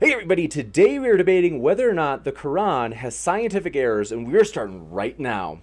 Hey everybody, today we are debating whether or not the Quran has scientific errors, and we're starting right now.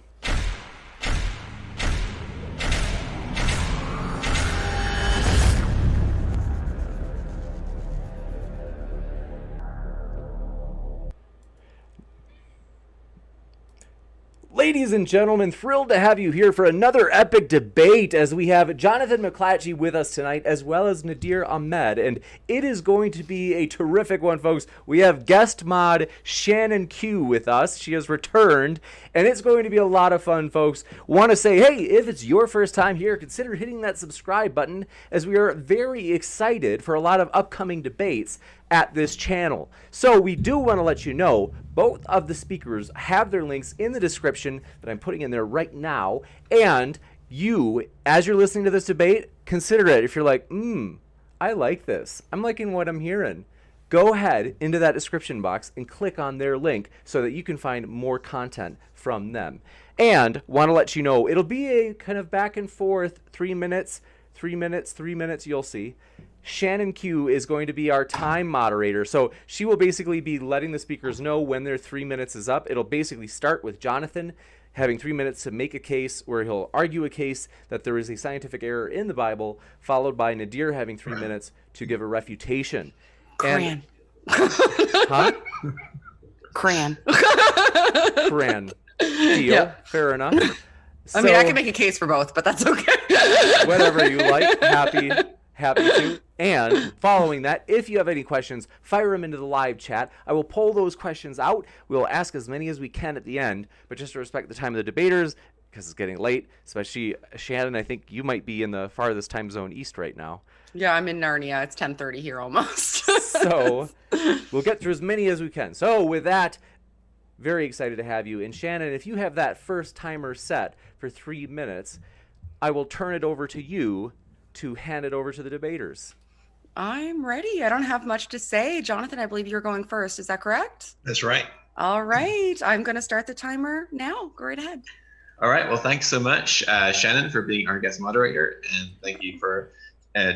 Ladies and gentlemen, thrilled to have you here for another epic debate as we have Jonathan McLatchie with us tonight, as well as Nadir Ahmed, and it is going to be a terrific one, folks. We have guest mod Shannon Q with us. She has returned, and it's going to be a lot of fun, folks. Want to say, hey, if it's your first time here, consider hitting that subscribe button, as we are very excited for a lot of upcoming debates at this channel. So we do want to let you know both of the speakers have their links in the description that I'm putting in there right now, and you, as you're listening to this debate, consider it. If you're like, I like this, I'm liking what I'm hearing, go ahead into that description box and click on their link so that you can find more content from them. And want to let you know, it'll be a kind of back and forth, 3 minutes, 3 minutes, 3 minutes, you'll see. Shannon Q is going to be our time moderator. So she will basically be letting the speakers know when their 3 minutes is up. It'll basically start with Jonathan having 3 minutes to make a case where he'll argue a case that there is a scientific error in the Bible, followed by Nadir having 3 minutes to give a refutation. Cran. Huh? Cran. Cran. Deal. Yep. Fair enough. I mean, I can make a case for both, but that's okay. Whatever you like. Happy to. And following that, if you have any questions, fire them into the live chat. I will pull those questions out. We will ask as many as we can at the end, but just to respect the time of the debaters, because it's getting late, especially Shannon, I think you might be in the farthest time zone east right now. Yeah, I'm in Narnia. It's 10:30 here almost. So we'll get through as many as we can. So with that, very excited to have you. And Shannon, if you have that first timer set for 3 minutes, I will turn it over to you to hand it over to the debaters. I'm ready. I don't have much to say. Jonathan, I believe you're going first. Is that correct? That's right. All right. I'm going to start the timer now. Go right ahead. All right. Well, thanks so much, Shannon, for being our guest moderator. And thank you for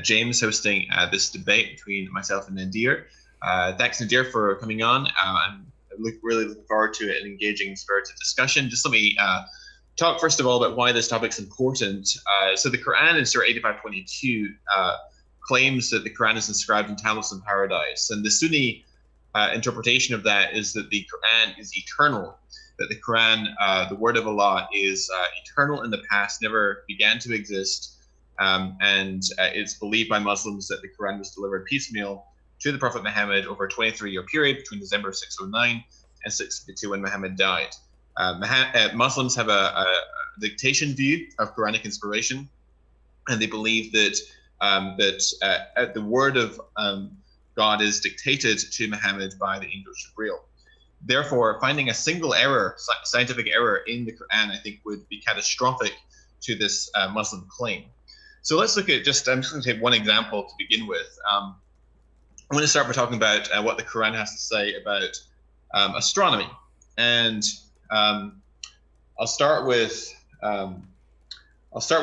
James hosting this debate between myself and Nadir. Thanks, Nadir, for coming on. I'm really looking forward to an engaging, spirited discussion. Just let me talk first of all about why this topic's important. So the Quran in Surah 85:22 claims that the Quran is inscribed in tablets in paradise, and the Sunni interpretation of that is that the Quran is eternal, that the Quran, the word of Allah, is eternal in the past, never began to exist, and it's believed by Muslims that the Quran was delivered piecemeal to the Prophet Muhammad over a 23-year period between December 609 and 652 when Muhammad died. Muslims have a dictation view of Quranic inspiration, and they believe that the word of God is dictated to Muhammad by the angel Jibreel. Therefore, finding a single error, scientific error in the Quran, I think would be catastrophic to this Muslim claim. So let's look at I'm just going to take one example to begin with. I'm going to start by talking about what the Quran has to say about astronomy. And I'll start with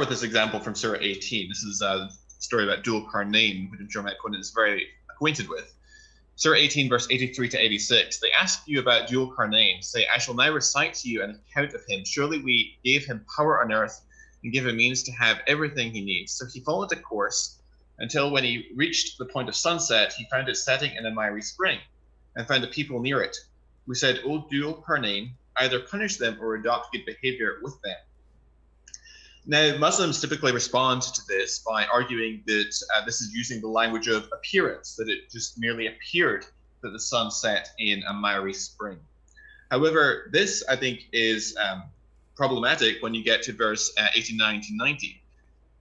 this example from Surah 18. This is a story about Dhul Qarnayn, which I'm sure my opponent is very acquainted with. Surah 18, verse 83 to 86. They ask you about Dhul Qarnayn. Say, I shall now recite to you an account of him. Surely we gave him power on earth and gave him means to have everything he needs. So he followed a course until when he reached the point of sunset, he found it setting in a miry spring and found the people near it. We said, O Dhul Qarnayn, either punish them or adopt good behavior with them. Now, Muslims typically respond to this by arguing that this is using the language of appearance, that it just merely appeared that the sun set in a miry spring. However, this, I think, is problematic when you get to verse 89 to 90,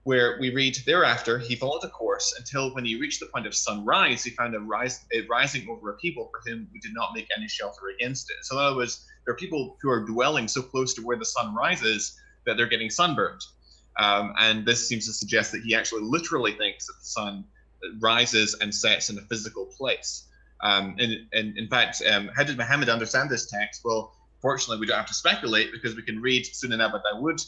where we read, thereafter, he followed a course until when he reached the point of sunrise, he found it rising over a people for whom we did not make any shelter against it. So in other words, there are people who are dwelling so close to where the sun rises that they're getting sunburned. And this seems to suggest that he actually literally thinks that the sun rises and sets in a physical place. And in fact, how did Muhammad understand this text? Well, fortunately, we don't have to speculate because we can read Sunan Abu Dawud,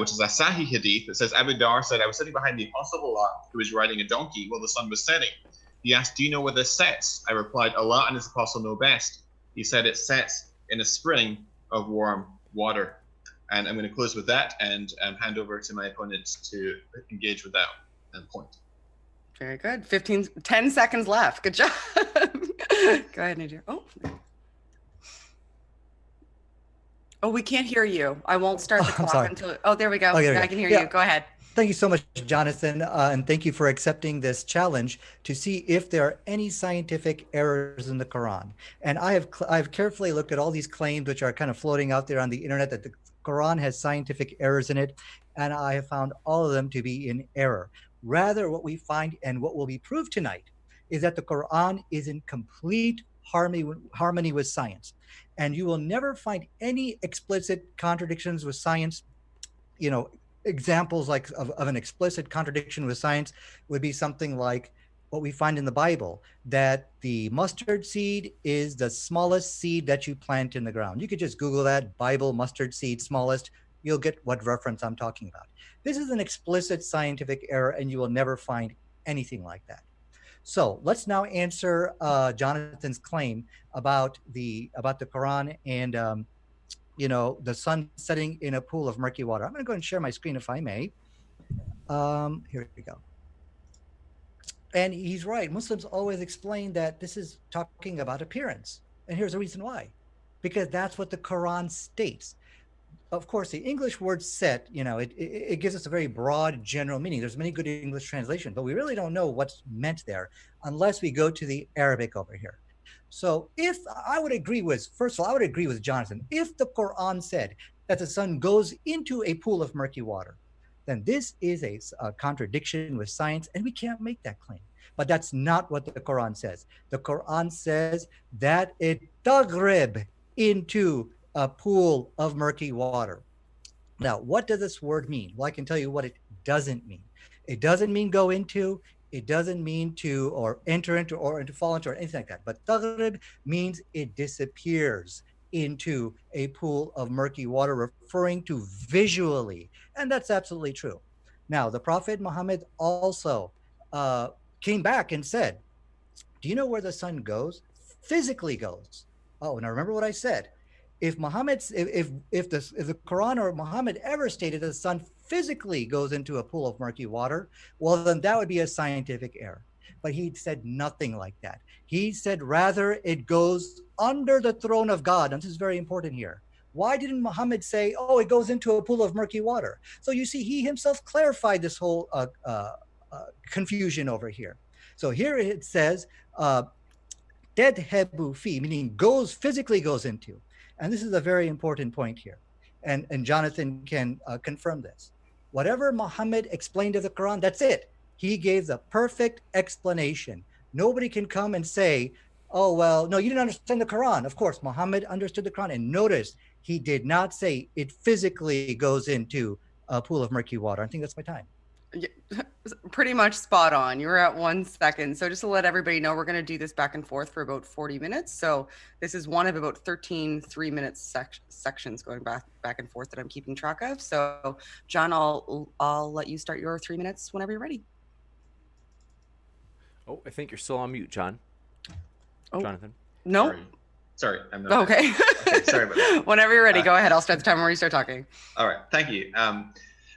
which is a Sahih hadith that says, Abu Dar said, I was sitting behind the Apostle of Allah who was riding a donkey while the sun was setting. He asked, do you know where this sets? I replied, Allah and his apostle know best. He said, it sets in a spring of warm water. And I'm going to close with that and hand over to my opponent to engage with that point. Very good. 10 seconds left. Good job. Go ahead, Nadir. Oh, we can't hear you. I won't start the clock until. Oh, there we go. Okay, I can hear you. Go ahead. Thank you so much, Jonathan, and thank you for accepting this challenge to see if there are any scientific errors in the Quran. And I've carefully looked at all these claims which are kind of floating out there on the internet that the Quran has scientific errors in it, and I have found all of them to be in error. Rather, what we find and what will be proved tonight is that the Quran is in complete harmony with science, and you will never find any explicit contradictions with science. You know, examples like of an explicit contradiction with science would be something like what we find in the Bible, that the mustard seed is the smallest seed that you plant in the ground. You could just Google that, Bible mustard seed smallest. You'll get what reference I'm talking about. This is an explicit scientific error, and you will never find anything like that. So let's now answer Jonathan's claim about the Quran and you know, the sun setting in a pool of murky water. I'm going to go and share my screen if I may. Here we go. And he's right. Muslims always explain that this is talking about appearance. And here's the reason why. Because that's what the Quran states. Of course, the English word set, you know, it gives us a very broad general meaning. There's many good English translations, but we really don't know what's meant there unless we go to the Arabic over here. So if I would agree with, first of all, I would agree with Jonathan. If the Quran said that the sun goes into a pool of murky water, then this is a contradiction with science, and we can't make that claim. But that's not what the Quran says. The Quran says that it taghrib into a pool of murky water. Now, what does this word mean? Well, I can tell you what it doesn't mean. It doesn't mean go into. It doesn't mean to or enter into or to fall into or anything like that. But taghrib means it disappears into a pool of murky water, referring to visually. And that's absolutely true. Now, the Prophet Muhammad also came back and said, do you know where the sun goes? Physically goes. Oh, now remember what I said. If the Quran or Muhammad ever stated that the sun physically goes into a pool of murky water, well, then that would be a scientific error. But he said nothing like that. He said rather it goes under the throne of God. And this is very important here. Why didn't Muhammad say, oh, it goes into a pool of murky water? So you see, he himself clarified this whole confusion over here. So here it says, tadhebu fi, meaning physically goes into. And this is a very important point here. And Jonathan can confirm this. Whatever Muhammad explained of the Quran, that's it. He gave the perfect explanation. Nobody can come and say, oh, well, no, you didn't understand the Quran. Of course, Muhammad understood the Quran. And notice, he did not say it physically goes into a pool of murky water. I think that's my time. Pretty much spot on. You were at 1 second. So just to let everybody know, we're going to do this back and forth for about 40 minutes. So this is one of about 13 3-minute sections going back and forth that I'm keeping track of. So John, I'll let you start your 3 minutes whenever you're ready. Oh, I think you're still on mute, John. Oh, Jonathan. No. Sorry, I'm not. Okay. Sorry about that. Whenever you're ready, go ahead. I'll start the timer when you start talking. All right. Thank you.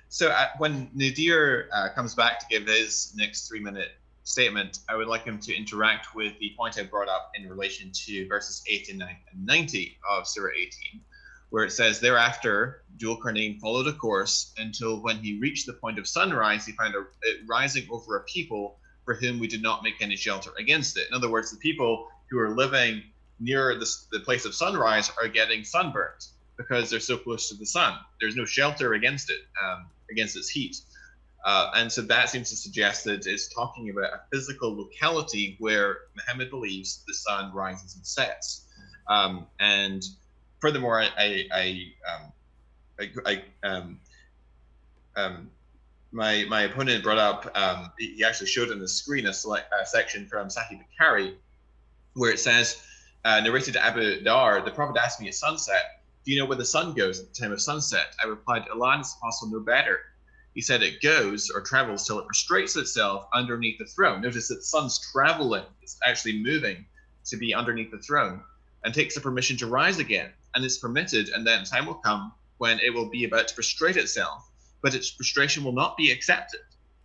So when Nadir comes back to give his next 3-minute statement, I would like him to interact with the point I brought up in relation to verses 89 and 90 of Surah 18, where it says, thereafter, Dhul-Qarnayn followed a course until when he reached the point of sunrise, he found it rising over a people for whom we did not make any shelter against it. In other words, the people who are living near the place of sunrise are getting sunburnt because they're so close to the sun. There's no shelter against it. Against its heat. And so that seems to suggest that it's talking about a physical locality where Muhammad believes the sun rises and sets. And furthermore, my opponent brought up, he actually showed on the screen a section from Sahih Bukhari where it says, narrated to Abu Dar, the Prophet asked me at sunset, do you know where the sun goes at the time of sunset? I replied, Allah and his apostle know better. He said it goes or travels till it prostrates itself underneath the throne. Notice that the sun's traveling, it's actually moving to be underneath the throne, and takes the permission to rise again. And it's permitted, and then time will come when it will be about to prostrate itself, but its prostration will not be accepted.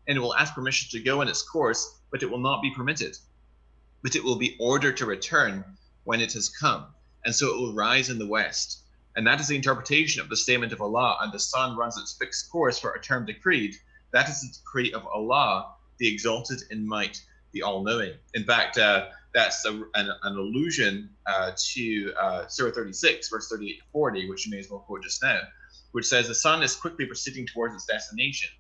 And it will ask permission to go in its course, but it will not be permitted. But it will be ordered to return when it has come. And so it will rise in the west. And that is the interpretation of the statement of Allah, and the sun runs its fixed course for a term decreed. That is the decree of Allah, the exalted in might, the all-knowing. In fact, that's an allusion to Surah 36, verse 38 to 40, which you may as well quote just now, which says, the sun is quickly proceeding towards its destination.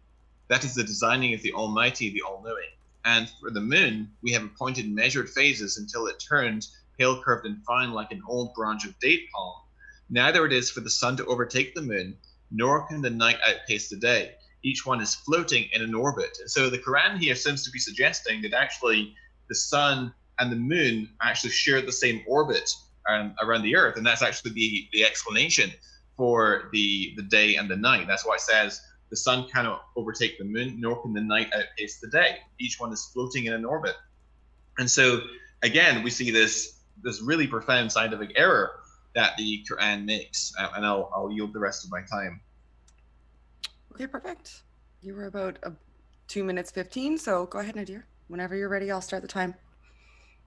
That is the designing of the Almighty, the all-knowing. And for the moon, we have appointed measured phases until it turned pale, curved, and fine like an old branch of date palm. Neither it is for the sun to overtake the moon, nor can the night outpace the day. Each one is floating in an orbit. And so the Quran here seems to be suggesting that actually the sun and the moon actually share the same orbit around the earth. And that's actually the explanation for the day and the night. That's why it says the sun cannot overtake the moon, nor can the night outpace the day. Each one is floating in an orbit. And so, again, we see this really profound scientific error that the Quran makes, and I'll yield the rest of my time. Okay, perfect. You were about 2 minutes 15, so go ahead, Nadir. Whenever you're ready, I'll start the time.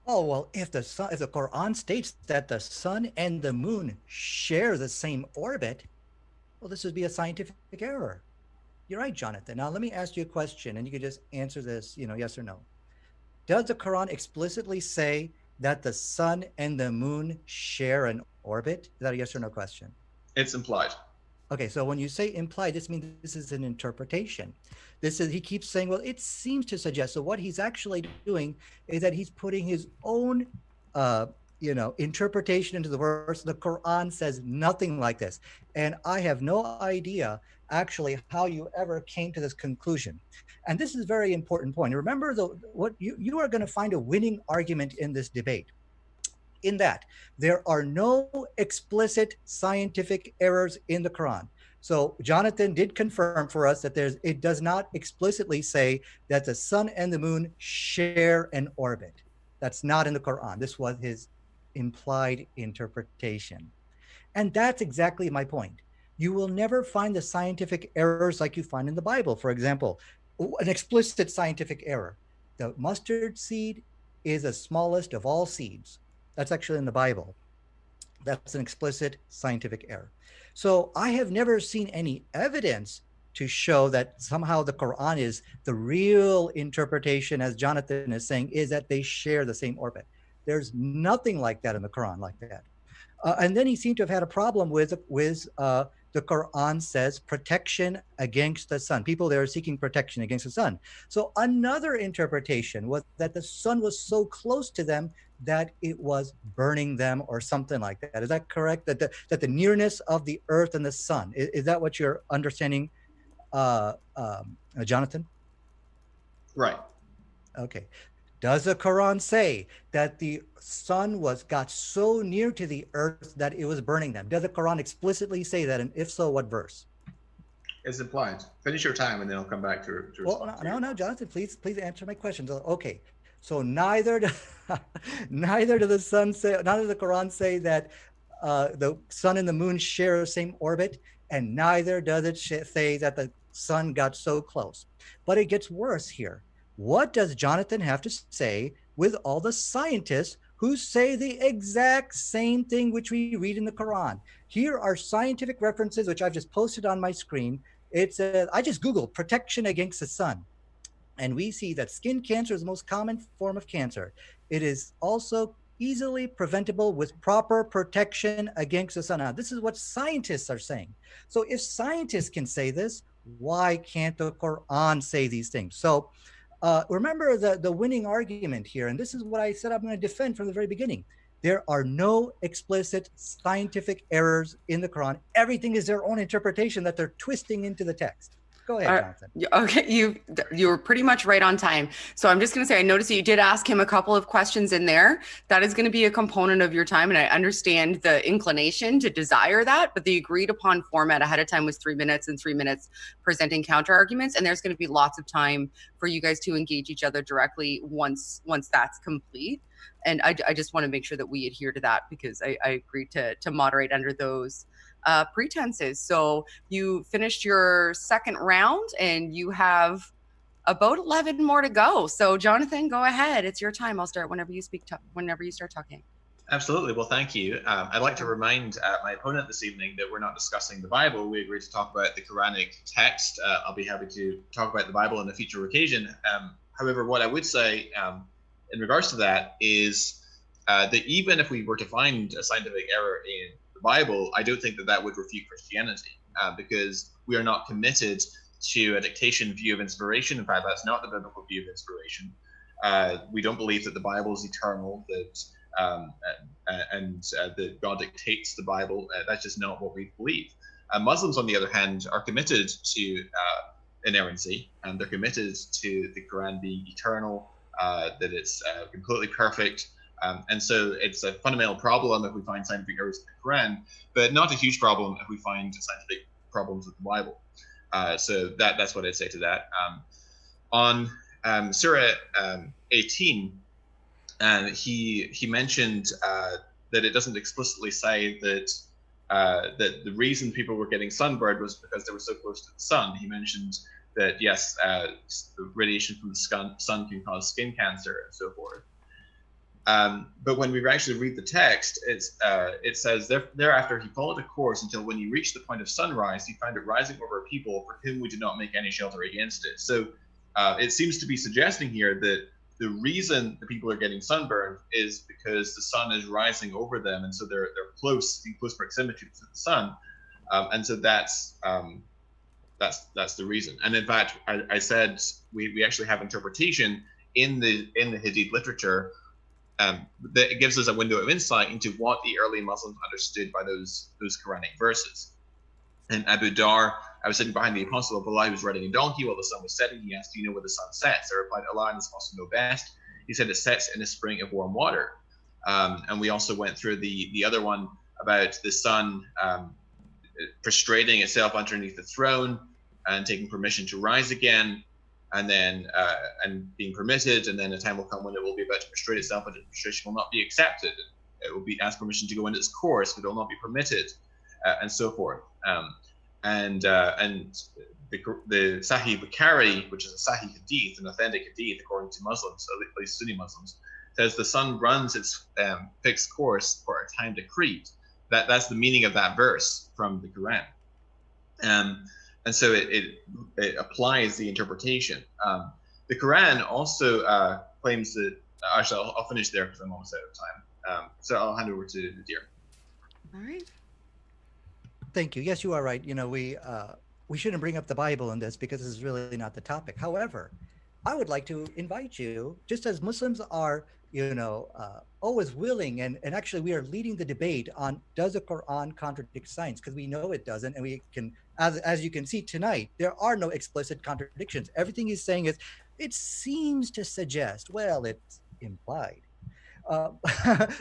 Oh, well, if the Quran states that the sun and the moon share the same orbit, well, this would be a scientific error. You're right, Jonathan. Now, let me ask you a question, and you can just answer this, yes or no. Does the Quran explicitly say that the sun and the moon share an orbit? Is that a yes or no question? It's implied. Okay, so when you say implied, this means this is an interpretation. He keeps saying, well, it seems to suggest. So what he's actually doing is that he's putting his own, interpretation into the verse. The Quran says nothing like this. And I have no idea actually how you ever came to this conclusion. And this is a very important point. Remember, what you are going to find a winning argument in this debate, in that there are no explicit scientific errors in the Quran. So Jonathan did confirm for us that it does not explicitly say that the sun and the moon share an orbit. That's not in the Quran. This was his implied interpretation. And that's exactly my point. You will never find the scientific errors like you find in the Bible. For example, an explicit scientific error. The mustard seed is the smallest of all seeds. That's actually in the Bible. That's an explicit scientific error. So I have never seen any evidence to show that somehow the Quran is the real interpretation, as Jonathan is saying, is that they share the same orbit. There's nothing like that in the Quran like that. And then he seemed to have had a problem with the Quran says protection against the sun. People there are seeking protection against the sun. So another interpretation was that the sun was so close to them that it was burning them or something like that. Is that correct? That the nearness of the earth and the sun. Is that what you're understanding, Jonathan? Right. Okay. Does the Quran say that the sun got so near to the earth that it was burning them? Does the Quran explicitly say that? And if so, what verse? It's implied. Finish your time and then I'll come back to well, no, Jonathan, please answer my questions. Okay. So neither does the Quran say that the sun and the moon share the same orbit, and neither does it say that the sun got so close. But it gets worse here. What does Jonathan have to say with all the scientists who say the exact same thing which we read in the Quran? Here are scientific references, which I've just posted on my screen. It says, I just Googled protection against the sun. And we see that skin cancer is the most common form of cancer. It is also easily preventable with proper protection against the sun. Now, this is what scientists are saying. So if scientists can say this, why can't the Quran say these things? So remember the winning argument here, and this is what I said I'm going to defend from the very beginning. There are no explicit scientific errors in the Quran. Everything is their own interpretation that they're twisting into the text. Go ahead, Jonathan. Okay, you were pretty much right on time. So I'm just going to say, I noticed that you did ask him a couple of questions in there. That is going to be a component of your time, and I understand the inclination to desire that, but the agreed upon format ahead of time was 3 minutes and 3 minutes presenting counter arguments, and there's going to be lots of time for you guys to engage each other directly once that's complete. And I just want to make sure that we adhere to that, because I agreed to moderate under those pretenses. So you finished your second round and you have about 11 more to go. So Jonathan, go ahead. It's your time. I'll start whenever you start talking. Absolutely. Well, thank you. I'd like to remind my opponent this evening that we're not discussing the Bible. We agreed to talk about the Quranic text. I'll be happy to talk about the Bible on a future occasion. However, what I would say in regards to that is that even if we were to find a scientific error in the Bible, I don't think that would refute Christianity, because we are not committed to a dictation view of inspiration. In fact, that's not the biblical view of inspiration. We don't believe that the Bible is eternal, that that God dictates the Bible. That's just not what we believe. Muslims, on the other hand, are committed to inerrancy, and they're committed to the Quran being eternal, that it's completely perfect. And so it's a fundamental problem if we find scientific errors in the Quran, but not a huge problem if we find scientific problems with the Bible. So that's what I'd say to that. On Surah 18, he mentioned that it doesn't explicitly say that that the reason people were getting sunburned was because they were so close to the sun. He mentioned that, yes, the radiation from the sun can cause skin cancer and so forth. But when we actually read the text, it says, thereafter he followed a course until when he reached the point of sunrise, he found it rising over a people for whom we did not make any shelter against it. So it seems to be suggesting here that the reason the people are getting sunburned is because the sun is rising over them, and so they're in close proximity to the sun, and so that's the reason. And in fact, I said we actually have interpretation in the Hadith literature that it gives us a window of insight into what the early Muslims understood by those Quranic verses. And Abu Dar, I was sitting behind the Apostle of Allah, who was riding a donkey while the sun was setting. He asked, "Do you know where the sun sets?" I replied, "Allah and His Apostle know best." He said, "It sets in a spring of warm water." And we also went through the other one about the sun prostrating itself underneath the throne and taking permission to rise again, and then and being permitted, and then a time will come when it will be about to prostrate itself, but the prostration will not be accepted. It will be asked permission to go in its course, but it will not be permitted, and so forth. And the Sahih Bukhari, which is a Sahih Hadith, an authentic Hadith according to Muslims, at least Sunni Muslims, says the sun runs its fixed course for a time decreed. That's the meaning of that verse from the Quran. And so it applies the interpretation. The Quran also claims that, actually, I'll finish there because I'm almost out of time. So I'll hand over to Nadir. All right. Thank you. Yes, you are right. You know, we shouldn't bring up the Bible in this because this is really not the topic. However, I would like to invite you, just as Muslims are, always willing, and actually we are leading the debate on, does the Quran contradict science? Because we know it doesn't, and we can, as you can see tonight, there are no explicit contradictions. Everything he's saying is, it seems to suggest, well, it's implied.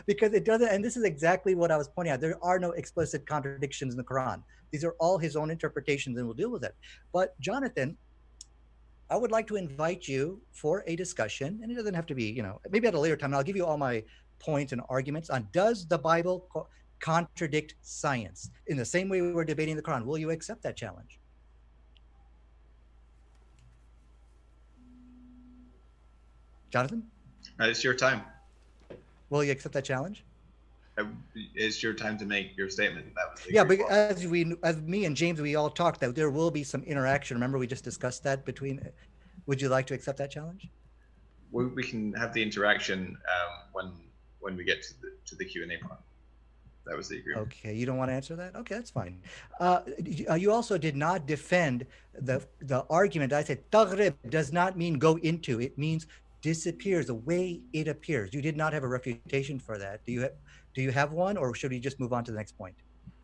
Because it doesn't, and this is exactly what I was pointing out. There are no explicit contradictions in the Quran. These are all his own interpretations, and we'll deal with it. But Jonathan, I would like to invite you for a discussion, and it doesn't have to be, maybe at a later time. And I'll give you all my points and arguments on, does the Bible contradict science? In the same way we were debating the Quran, will you accept that challenge? Jonathan? It's your time. Will you accept that challenge? It's your time to make your statement. That was but as me and James, we all talked that there will be some interaction. Remember, we just discussed that between. Would you like to accept that challenge? We can have the interaction when we get to the Q&A part. That was the agreement. Okay, you don't want to answer that? Okay, that's fine. You also did not defend the argument. I said taghrib does not mean go into. It means disappears the way it appears. You did not have a refutation for that. Do you have one, or should we just move on to the next point?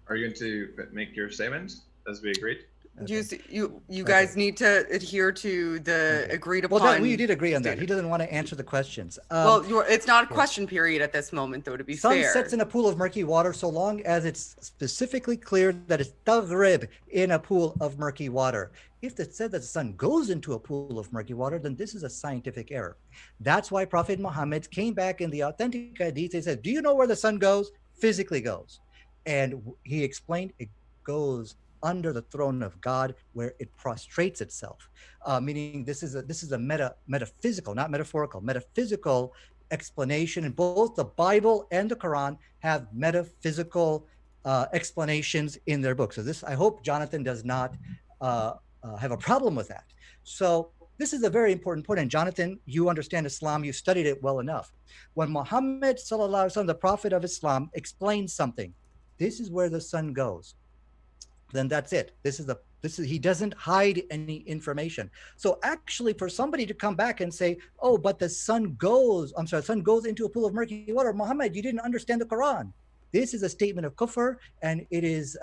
Are you going to make your statement as we agreed? You guys need to adhere to the agreed upon. Well, we did agree on that. He doesn't want to answer the questions. Well, it's not a question period at this moment, though, to be Sun fair. sets in a pool of murky water so long as it's specifically clear that it's taghrib in a pool of murky water. If it said that the sun goes into a pool of murky water, then this is a scientific error. That's why Prophet Muhammad came back in the authentic hadith. He said, do you know where the sun goes? Physically goes. And he explained it goes under the throne of God, where it prostrates itself. Meaning this is a metaphysical, not metaphorical, metaphysical explanation. And both the Bible and the Quran have metaphysical explanations in their books. So this, I hope Jonathan does not have a problem with that. So this is a very important point. And Jonathan, you understand Islam, you studied it well enough. When Muhammad sallallahu alaihi wasallam, the prophet of Islam, explains something, this is where the sun goes, then that's it. He doesn't hide any information. So actually, for somebody to come back and say, oh, but the sun goes into a pool of murky water, Muhammad, you didn't understand the Quran. This is a statement of kufr, and it is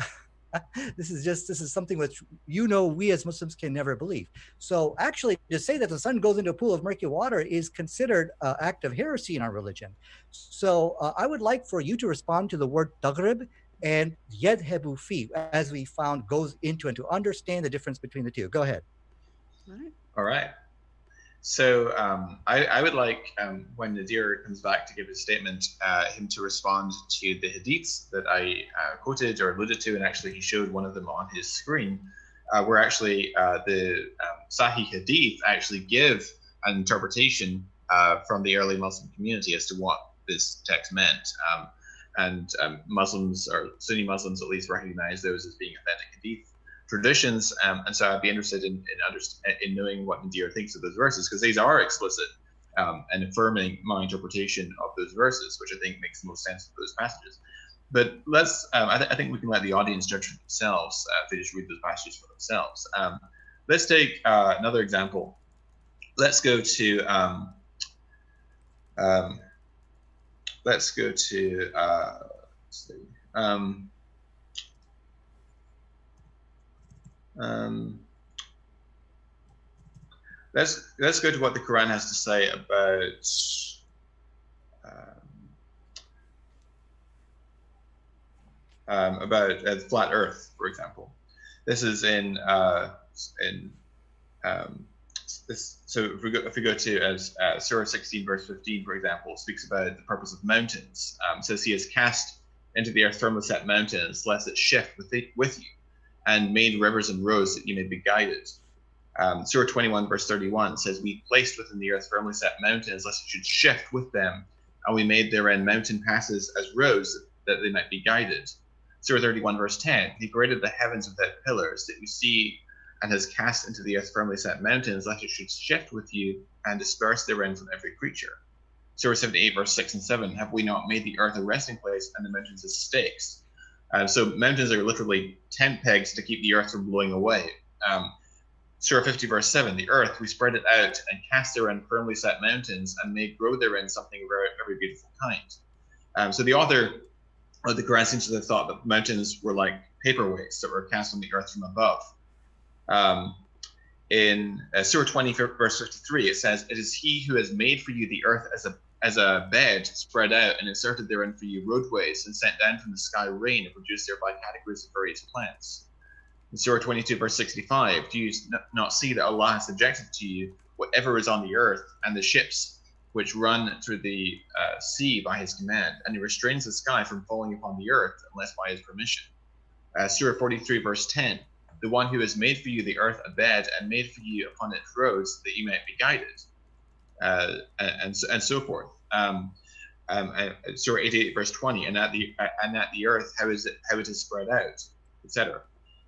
this is something which we as Muslims can never believe. So actually, to say that the sun goes into a pool of murky water is considered an act of heresy in our religion. So I would like for you to respond to the word taghrib and yadhabu fi, as we found, goes into, and to understand the difference between the two. Go ahead. All right. So I would like, when Nadir comes back to give his statement, him to respond to the hadiths that I quoted or alluded to, and actually he showed one of them on his screen, where actually the Sahih hadith actually give an interpretation from the early Muslim community as to what this text meant. And Muslims, or Sunni Muslims at least, recognize those as being authentic hadith traditions. And so I'd be interested in knowing what Nadir thinks of those verses, because these are explicit and affirming my interpretation of those verses, which I think makes the most sense of those passages. But let's, I think we can let the audience judge for themselves if they just read those passages for themselves. Let's take another example. Let's go to let's go to let's go to what the Quran has to say about the flat Earth, for example. This is in this. So if we go to Surah 16 verse 15, for example, speaks about the purpose of mountains. Says he has cast into the earth firmly set mountains, lest it shift with you, and made rivers and roads that you may be guided. Surah 21 verse 31 says, we placed within the earth firmly set mountains, lest it should shift with them, and we made therein mountain passes as roads that they might be guided. Surah 31 verse 10, he created the heavens without pillars that you see, and has cast into the earth firmly set mountains, lest it should shift with you, and disperse therein from every creature. Surah 78 verse 6 and 7, have we not made the earth a resting place, and the mountains as stakes? So mountains are literally tent pegs to keep the earth from blowing away. Surah 50 verse 7, the earth we spread it out, and cast therein firmly set mountains, and made grow therein something of every beautiful kind. So the author of the Quran seems to have thought that mountains were like paperweights that were cast on the earth from above. In Surah 20 verse 53, it says, it is he who has made for you the earth as a bed spread out, and inserted therein for you roadways, and sent down from the sky rain, and produced thereby categories of various plants. In Surah 22 verse 65, do you not see that Allah has subjected to you whatever is on the earth, and the ships which run through the sea by his command, and he restrains the sky from falling upon the earth unless by his permission. Surah 43 verse 10, the one who has made for you the earth a bed, and made for you upon it roads that you might be guided, and so forth. Surah 88 verse 20, and at the earth how it is spread out, etc.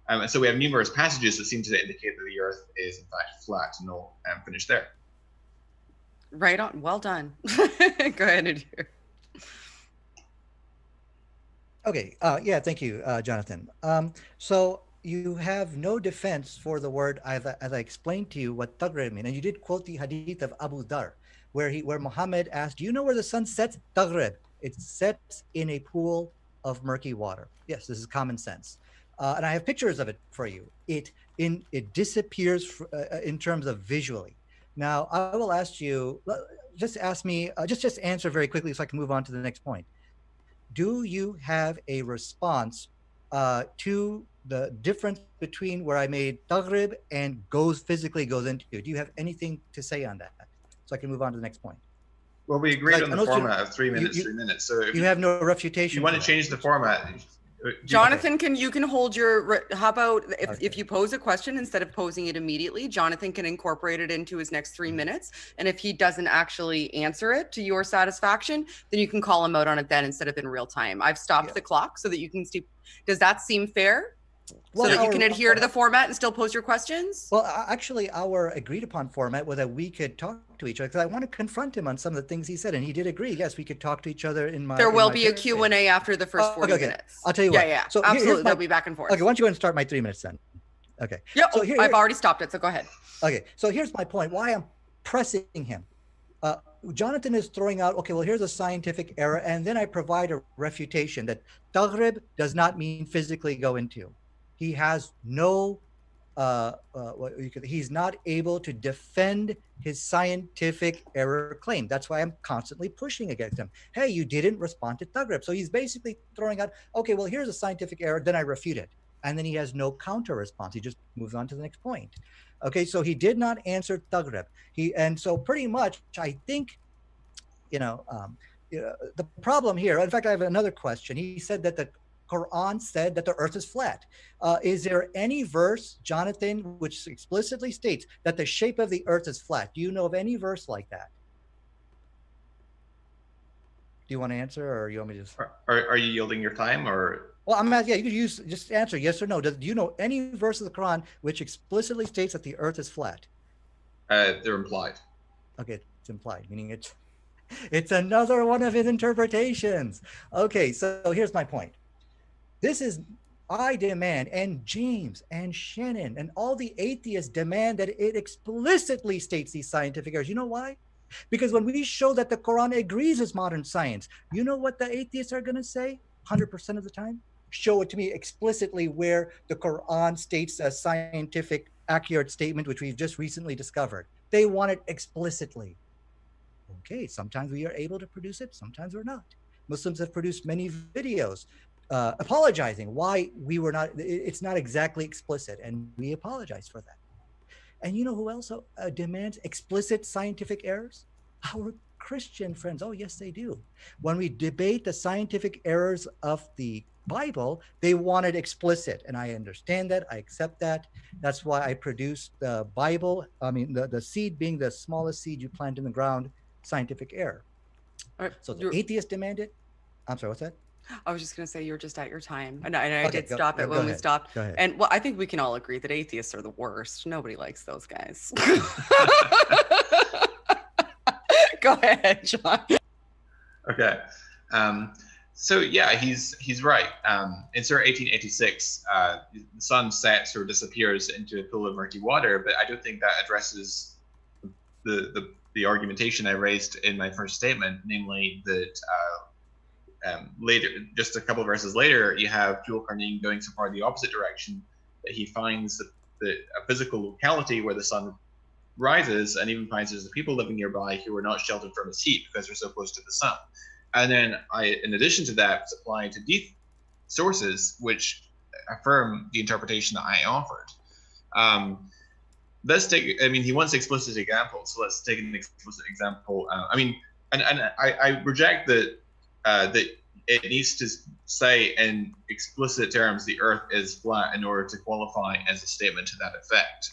And so we have numerous passages that seem to indicate that the earth is in fact flat, and I'll finish there. Right on. Well done. Go ahead, Nadir. Okay. Yeah. Thank you, Jonathan. So you have no defense for the word, as I explained to you what taghrib means, and you did quote the hadith of Abu Dhar, where Muhammad asked, "Do you know where the sun sets?" Taghrib. It sets in a pool of murky water. Yes, this is common sense. and I have pictures of it for you. It disappears in terms of visually. Now I will ask you, just ask me, just answer very quickly so I can move on to the next point. Do you have a response to the difference between where I made taghrib and physically goes into? Do you have anything to say on that? So I can move on to the next point. Well, we agreed on the format of 3 minutes, you, 3 minutes. So if you have no refutation. you want to change the format. Jonathan, you can hold your, how about if you pose a question, instead of posing it immediately, Jonathan can incorporate it into his next 3 minutes. And if he doesn't actually answer it to your satisfaction, then you can call him out on it then instead of in real time. I've stopped the clock so that you can see. Does that seem fair? Well, so that you can adhere to the format and still pose your questions? Well, actually, our agreed upon format was that we could talk to each other, because I want to confront him on some of the things he said, and he did agree. Yes, we could talk to each other in my. There will be a Q&A after the first 40 minutes. I'll tell you what. Yeah. So absolutely, there'll be back and forth. Okay, why don't you go and start my 3 minutes then? Okay. Yeah. So I've already stopped it. So go ahead. Okay. So here's my point. Why I'm pressing him. Jonathan is throwing out, okay, well, here's a scientific error, and then I provide a refutation that taghrib does not mean physically go into. He has no, he's not able to defend his scientific error claim. That's why I'm constantly pushing against him. Hey, you didn't respond to taghrib. So he's basically throwing out, okay, well, here's a scientific error, then I refute it. And then he has no counter response. He just moves on to the next point. Okay, so he did not answer taghrib. And so pretty much, I think, the problem here, in fact, I have another question. He said that the Quran said that the earth is flat. Is there any verse, Jonathan, which explicitly states that the shape of the earth is flat? Do you know of any verse like that? Do you want to answer, or you want me to just? Are you yielding your time, or? Well, I'm asking. Yeah, you could just answer yes or no. Do you know any verse of the Quran which explicitly states that the earth is flat? They're implied. Okay, it's implied, meaning it's another one of his interpretations. Okay, so here's my point. This is, I demand, and James and Shannon and all the atheists demand that it explicitly states these scientific errors. You know why? Because when we show that the Quran agrees with modern science, you know what the atheists are going to say 100% of the time? Show it to me explicitly where the Quran states a scientific accurate statement, which we've just recently discovered. They want it explicitly. Okay, sometimes we are able to produce it, sometimes we're not. Muslims have produced many videos apologizing why we were not, it's not exactly explicit, and we apologize for that. And you know who else demands explicit scientific errors? Our Christian friends. Oh, yes, they do. When we debate the scientific errors of the Bible, they want it explicit, and I understand that, I accept that. That's why I produced the Bible, the seed being the smallest seed you plant in the ground, scientific error. So the atheists demand it. I'm sorry, what's that? I was just going to say, you're just at your time. And I did stop it when we stopped. Go ahead. And well, I think we can all agree that atheists are the worst. Nobody likes those guys. Go ahead, John. Okay. So yeah, he's right. In Surah 1886, the sun sets or disappears into a pool of murky water, but I don't think that addresses the argumentation I raised in my first statement, namely that later, just a couple of verses later, you have Jul Karnain going so far the opposite direction that he finds a physical locality where the sun rises, and even finds there's the people living nearby who are not sheltered from its heat because they're so close to the sun. And then in addition to that, supply to these sources which affirm the interpretation that I offered. Let's take, he wants explicit examples, so let's take an explicit example. I reject that it needs to say in explicit terms the earth is flat in order to qualify as a statement to that effect.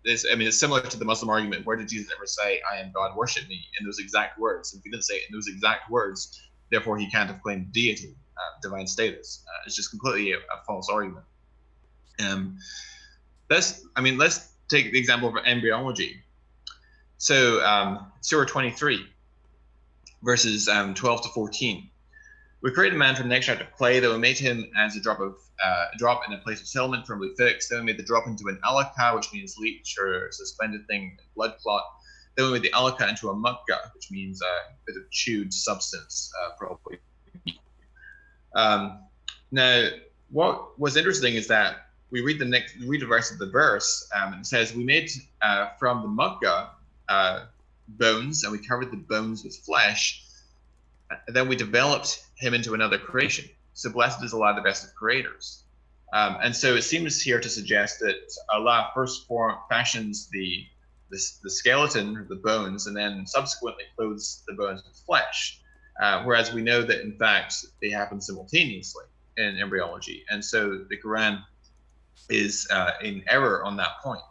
It's similar to the Muslim argument. Where did Jesus ever say, "I am God, worship me," in those exact words? If he didn't say it in those exact words, therefore he can't have claimed deity, divine status. It's just completely a false argument. Let's take the example of embryology. So Surah 23, verses 12 to 14. We created man from an extract of clay, that we made him as a drop in a place of settlement firmly fixed. Then we made the drop into an alaka, which means leech or suspended thing, blood clot. Then we made the alaka into a mukka, which means a bit of chewed substance, probably. Now, what was interesting is that we read the rest of the verse, and it says, "We made from the mudga bones, and we covered the bones with flesh. And then we developed him into another creation. So blessed is Allah, the best of creators." And so it seems here to suggest that Allah first fashions the skeleton, the bones, and then subsequently clothes the bones with flesh. Whereas we know that in fact they happen simultaneously in embryology, and so the Quran is in error on that point.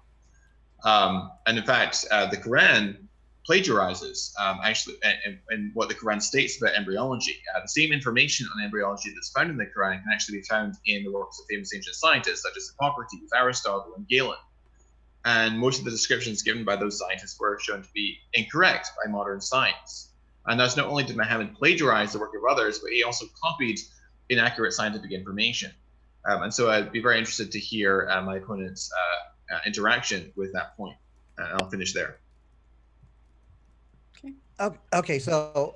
And in fact, the Quran plagiarizes actually, and what the Quran states about embryology. The same information on embryology that's found in the Quran can actually be found in the works of famous ancient scientists such as Hippocrates, Aristotle, and Galen. And most of the descriptions given by those scientists were shown to be incorrect by modern science. And thus, not only did Muhammad plagiarize the work of others, but he also copied inaccurate scientific information. And so I'd be very interested to hear my opponent's interaction with that point. I'll finish there. Okay, so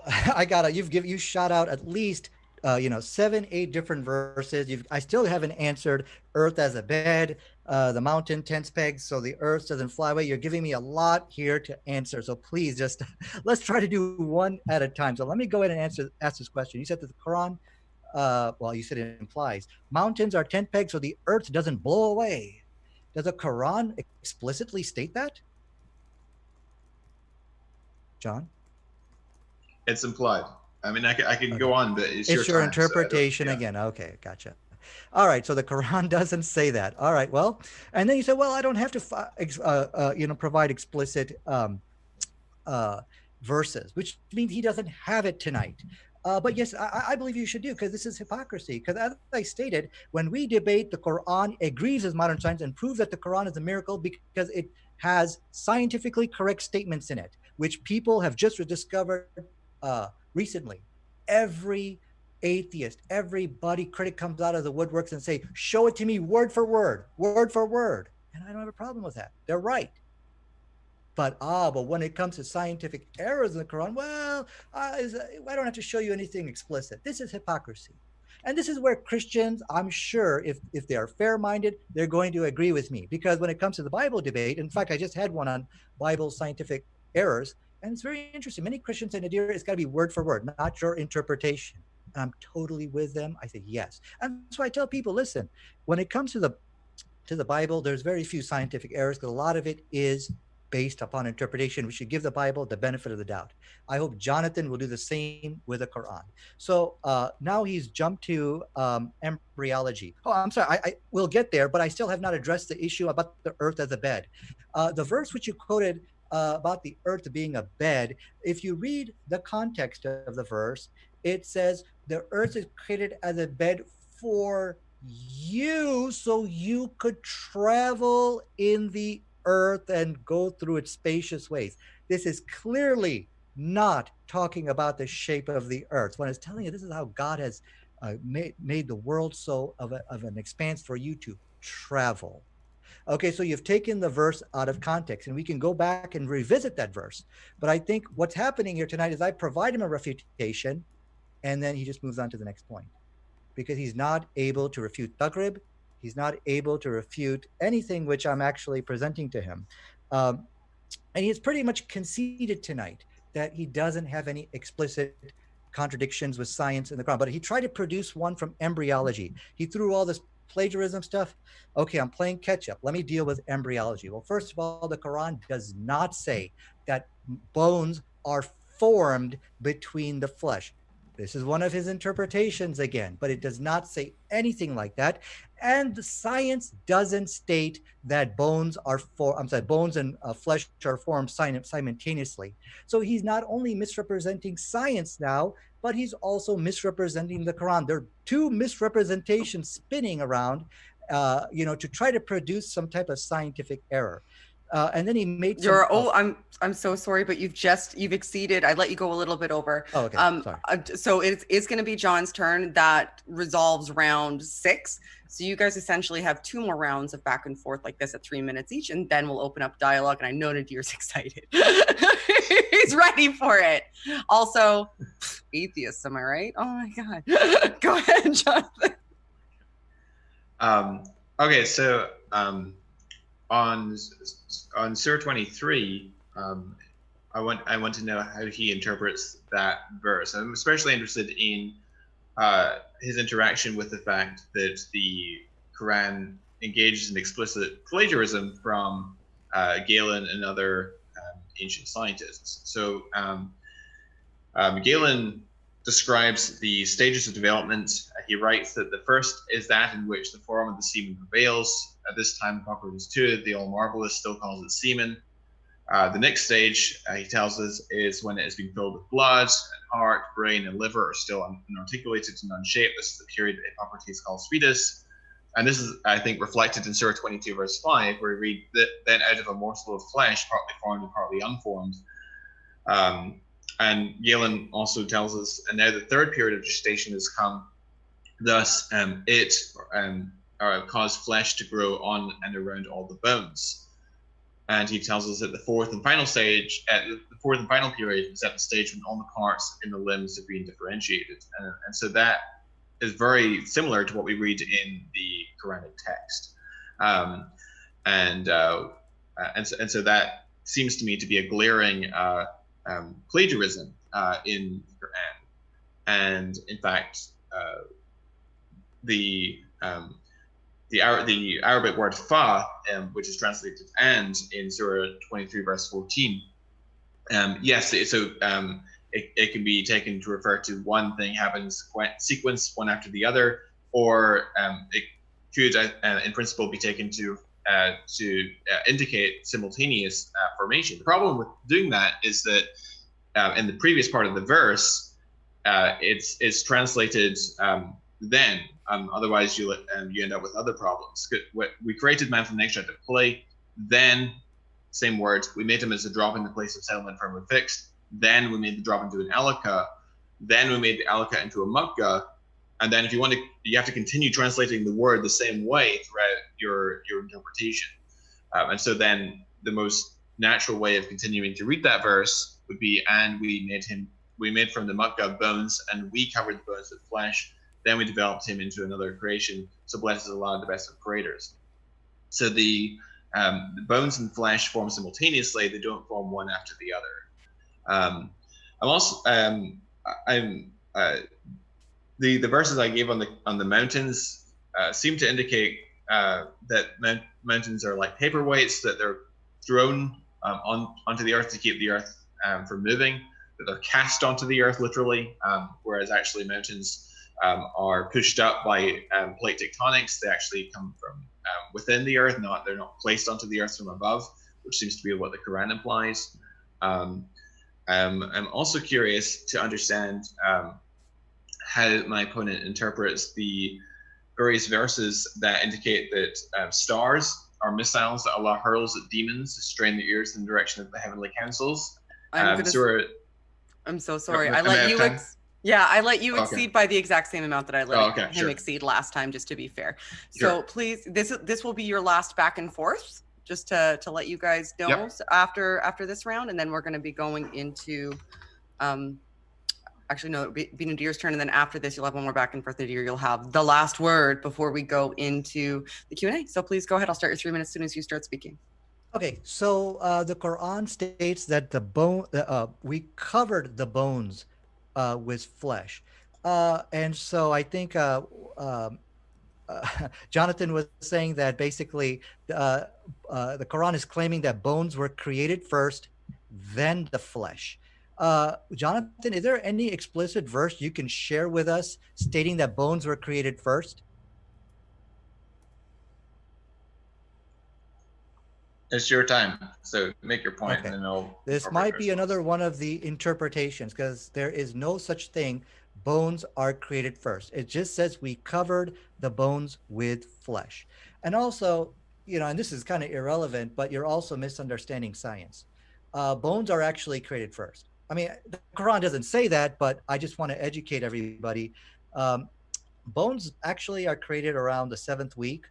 you shot out at least 7, 8 different verses. I still haven't answered earth as a bed, the mountain tents pegs so the earth doesn't fly away. You're giving me a lot here to answer, so please just let's try to do one at a time. So let me go ahead and ask this question. You said that the Quran, you said it implies mountains are tent pegs so the earth doesn't blow away. Does the Quran explicitly state that, John? It's implied. I mean, I can go on, but it's your time, interpretation again. Okay, gotcha. All right, so the Quran doesn't say that. All right, well, and then you said, well, I don't have to, provide explicit verses, which means he doesn't have it tonight. But yes, I believe you should do, because this is hypocrisy. Because as I stated, when we debate, the Quran agrees with modern science and proves that the Quran is a miracle because it has scientifically correct statements in it, which people have just discovered recently. Every atheist, everybody critic comes out of the woodworks and say, show it to me word for word, and I don't have a problem with that. They're right. But when it comes to scientific errors in the Quran, well, I don't have to show you anything explicit. This is hypocrisy. And this is where Christians, I'm sure, if they are fair-minded, they're going to agree with me. Because when it comes to the Bible debate, in fact, I just had one on Bible scientific errors, and it's very interesting. Many Christians say, Nadir, it's got to be word for word, not your interpretation. And I'm totally with them. I say yes. And so I tell people, listen, when it comes to the Bible, there's very few scientific errors because a lot of it is based upon interpretation. We should give the Bible the benefit of the doubt. I hope Jonathan will do the same with the Quran. So now he's jumped to embryology. Oh, I'm sorry. I will get there, but I still have not addressed the issue about the earth as a bed. The verse which you quoted about the earth being a bed, if you read the context of the verse, it says the earth is created as a bed for you so you could travel in the earth and go through its spacious ways. This is clearly not talking about the shape of the earth. When it's telling you this is how God has made the world so of an expanse for you to travel. Okay, so you've taken the verse out of context, and we can go back and revisit that verse. But I think what's happening here tonight is I provide him a refutation, and then he just moves on to the next point. Because he's not able to refute Taghrib, he's not able to refute anything which I'm actually presenting to him. And he's pretty much conceded tonight that he doesn't have any explicit contradictions with science in the Quran. But he tried to produce one from embryology. He threw all this plagiarism stuff. Okay, I'm playing catch up. Let me deal with embryology. Well, first of all, the Quran does not say that bones are formed between the flesh. This is one of his interpretations again, but it does not say anything like that. And the science doesn't state that bones and flesh are formed simultaneously. So he's not only misrepresenting science now, but he's also misrepresenting the Quran. There are two misrepresentations spinning around, to try to produce some type of scientific error. And then he made I'm so sorry, but you've exceeded. I let you go a little bit over. Oh, okay. Sorry. So it's going to be John's turn. That resolves round 6. So you guys essentially have 2 more rounds of back and forth like this at 3 minutes each, and then we'll open up dialogue. And I know Nadir's excited. He's ready for it. Also, atheists, am I right? Oh my God. Go ahead, Jonathan. Okay, so on Surah 23, I want to know how he interprets that verse. I'm especially interested in his interaction with the fact that the Quran engages in explicit plagiarism from Galen and other ancient scientists. So Galen describes the stages of development. He writes that the first is that in which the form of the semen prevails. At this time, Hippocrates II, the All Marvelous, still calls it semen. The next stage, he tells us, is when it has been filled with blood, and heart, brain, and liver are still unarticulated and unshaped. This is the period that Hippocrates calls fetus. And this is, I think, reflected in Surah 22, verse 5, where we read that then out of a morsel of flesh, partly formed and partly unformed. And Galen also tells us, and now the third period of gestation has come. Thus, it caused flesh to grow on and around all the bones. And he tells us that the fourth and final stage, the fourth and final period, is at the stage when all the parts in the limbs have been differentiated. And so that is very similar to what we read in the Quranic text. And so that seems to me to be a glaring plagiarism in the Quran. And in fact, the Arabic word fa, which is translated and in Surah 23, verse 14, yes, so it can be taken to refer to one thing happening sequence one after the other, or it could, in principle, be taken to indicate simultaneous formation. The problem with doing that is that in the previous part of the verse, it's translated then. Otherwise, you end up with other problems. We created man from the extract of clay, then, same word, we made him as a drop in the place of settlement firmly fixed, then we made the drop into an alaka, then we made the alaka into a mukka, and then if you want to, you have to continue translating the word the same way throughout your interpretation. And so then the most natural way of continuing to read that verse would be, and we made from the mukka bones, and we covered the bones with flesh, then we developed him into another creation, so blessed is Allah, the best of creators. So the bones and flesh form simultaneously, they don't form one after the other. I'm also the verses I gave on the mountains seem to indicate that mountains are like paperweights, that they're thrown onto the earth to keep the earth from moving, that they're cast onto the earth literally, whereas actually mountains are pushed up by plate tectonics. They actually come from within the earth, they're not placed onto the earth from above, which seems to be what the Quran implies. I'm also curious to understand how my opponent interprets the various verses that indicate that stars are missiles that Allah hurls at demons to strain their ears in the direction of the heavenly councils. I'm so sorry. I let you exceed by the exact same amount that I let him exceed last time, just to be fair. So please, this will be your last back and forth, just to let you guys know after this round, and then we're going to be going into actually no, it'll be Nadir's turn, and then after this you'll have one more back and forth. Nadir, you'll have the last word before we go into the Q&A. So please go ahead. I'll start your 3 minutes as soon as you start speaking. Okay, so the Quran states that we covered the bones with flesh, and so I think Jonathan was saying that basically the Quran is claiming that bones were created first, then the flesh. Jonathan, is there any explicit verse you can share with us stating that bones were created first? It's your time, so make your point, okay. and then I'll. This might be another one of the interpretations, because there is no such thing. Bones are created first. It just says we covered the bones with flesh. And also, and this is kind of irrelevant, but you're also misunderstanding science. Bones are actually created first. I mean, the Quran doesn't say that, but I just want to educate everybody. Bones actually are created around the 7th week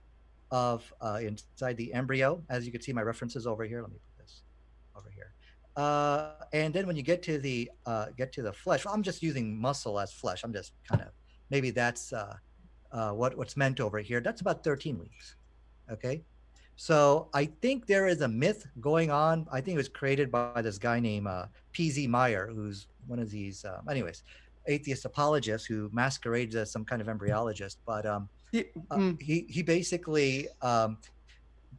of inside the embryo. As you can see, my references over here. Let me put this over here. And then when you get to the flesh, I'm just using muscle as flesh. I'm just kind of, maybe that's what's meant over here, that's about 13 weeks. Okay. So I think there is a myth going on. I think it was created by this guy named P.Z. Meyer, who's one of these, atheist apologists who masquerades as some kind of embryologist. But he basically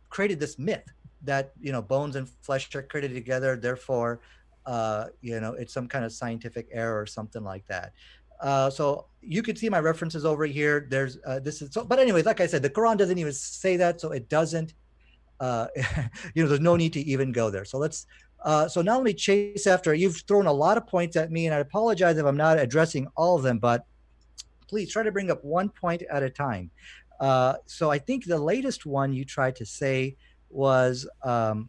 created this myth that, bones and flesh are created together. Therefore, it's some kind of scientific error or something like that. So you could see my references over here. There's this is so, but anyways, like I said, the Quran doesn't even say that, so it doesn't. There's no need to even go there. So let's. So now let me chase after. You've thrown a lot of points at me, and I apologize if I'm not addressing all of them, but please try to bring up one point at a time. So I think the latest one you tried to say was the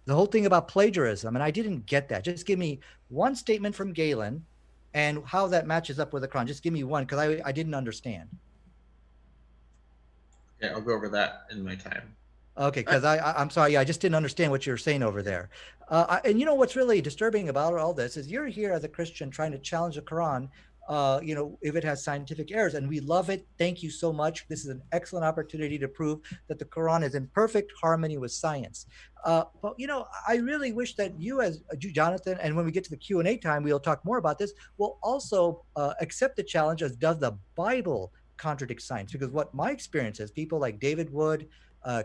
whole thing about plagiarism, and I didn't get that. Just give me one statement from Galen and how that matches up with the Quran. Just give me one, because I didn't understand. Yeah, I'll go over that in my time. Okay, because I'm sorry, I just didn't understand what you were saying over there. And what's really disturbing about all this is you're here as a Christian trying to challenge the Quran, if it has scientific errors, and we love it. Thank you so much. This is an excellent opportunity to prove that the Quran is in perfect harmony with science. But I really wish that you, as Jonathan, and when we get to the Q&A time, we'll talk more about this, will also accept the challenge as does the Bible contradict science. Because what my experience is, people like David Wood,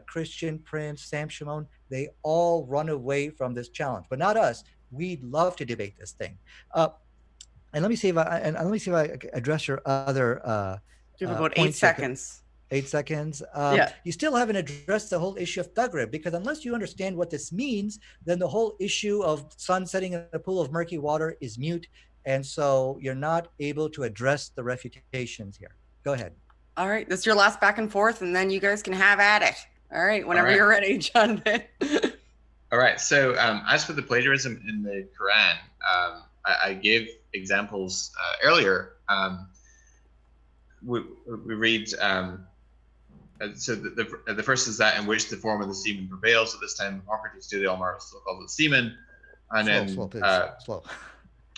Christian Prince, Sam Shimon, they all run away from this challenge, but not us. We'd love to debate this thing. And let me see if I address your other You have about 8 points here. seconds. 8 seconds. Yeah. You still haven't addressed the whole issue of Taghrib, because unless you understand what this means, then the whole issue of sun setting in a pool of murky water is mute. And so you're not able to address the refutations here. Go ahead. All right, this is your last back and forth, and then you guys can have at it. All right, whenever you're ready, Jonathan. All right, so as for the plagiarism in the Quran, I gave examples earlier. We read, so the first is that in which the form of the semen prevails. At this time, Hippocrates to the Omar still calls it semen. And slow, then slow.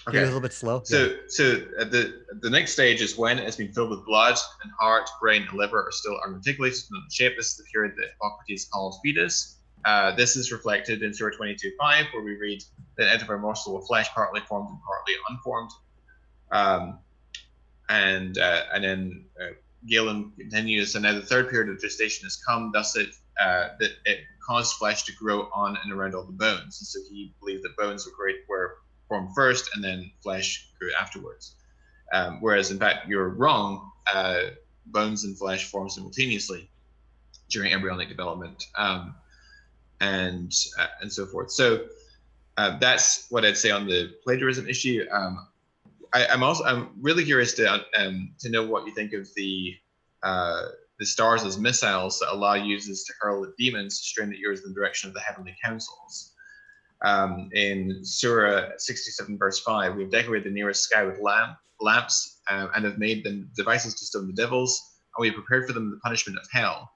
Okay, a little bit slow. So the next stage is when it's been filled with blood and heart, brain, and liver are still unarticulated in the shape. This is the period that Hippocrates calls fetus. This is reflected in Surah 22:5, where we read that out of a morsel of flesh, partly formed and partly unformed. And then Galen continues, and now the third period of gestation has come, thus that it caused flesh to grow on and around all the bones. And so he believed that bones were formed first and then flesh grew afterwards. Whereas in fact you're wrong, bones and flesh form simultaneously during embryonic development, and so forth. So that's what I'd say on the plagiarism issue. I'm really curious to know what you think of the stars as missiles that Allah uses to hurl at demons to strain the ears in the direction of the heavenly councils. In Surah 67 verse 5, we have decorated the nearest sky with lamps and have made them devices to stone the devils, and we have prepared for them the punishment of hell.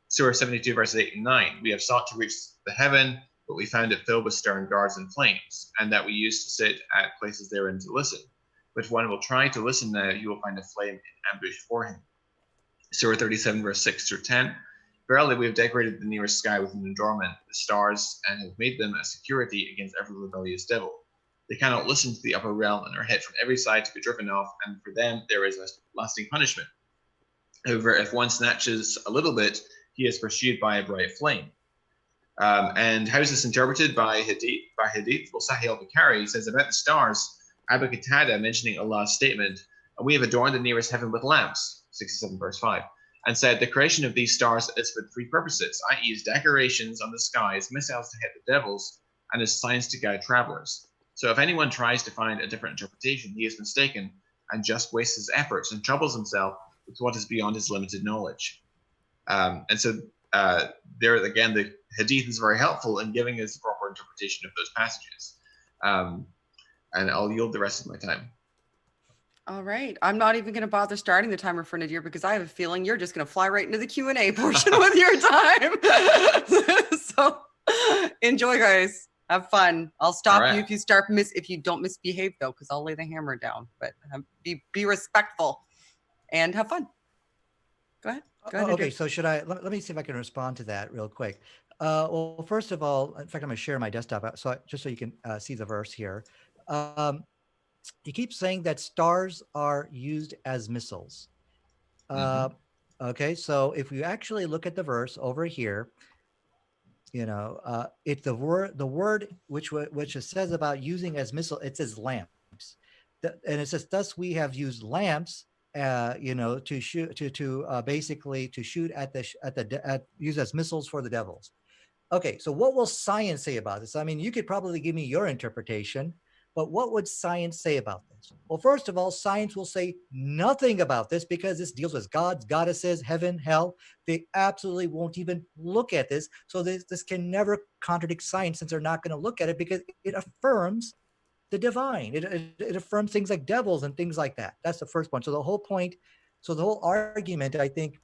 Surah 72 verses 8 and 9, we have sought to reach the heaven, but we found it filled with stern guards and flames, and that we used to sit at places therein to listen. But if one will try to listen now, you will find a flame in ambush for him. Surah 37 verse 6 through 10, verily, we have decorated the nearest sky with an adornment, the stars, and have made them a security against every rebellious devil. They cannot listen to the upper realm and are hit from every side to be driven off, and for them there is a lasting punishment. However, if one snatches a little bit, he is pursued by a bright flame. And how is this interpreted by Hadith? Well, Sahih al-Bukhari says about the stars, Abu Qatada mentioning Allah's statement, and we have adorned the nearest heaven with lamps, 67 verse 5. And said the creation of these stars is for three purposes, i.e. as decorations on the skies, missiles to hit the devils, and as signs to guide travelers. So if anyone tries to find a different interpretation, he is mistaken and just wastes his efforts and troubles himself with what is beyond his limited knowledge. And so there again, the Hadith is very helpful in giving us the proper interpretation of those passages. And I'll yield the rest of my time. All right. I'm not even going to bother starting the timer for Nadir because I have a feeling you're just going to fly right into the Q&A portion with your time. So enjoy, guys. Have fun. I'll stop you if you don't misbehave, though, because I'll lay the hammer down. But be respectful and have fun. Go ahead. Go ahead. Okay, so should I, let me see if I can respond to that real quick. Well, first of all, in fact, I'm going to share my desktop just so you can see the verse here. Um, you keep saying that stars are used as missiles. Mhm. Okay, so if you actually look at the verse over here, it's the word which it says about using as missile, it says lamps. And it says, thus we have used lamps, to shoot to basically to shoot at use as missiles for the devils. Okay, so what will science say about this? I mean, you could probably give me your interpretation, but what would science say about this? Well, first of all, science will say nothing about this because this deals with gods, goddesses, heaven, hell. They absolutely won't even look at this. So this can never contradict science, since they're not going to look at it, because it affirms the divine. It affirms things like devils and things like that. That's the first point. So the whole point, so the whole argument, I think,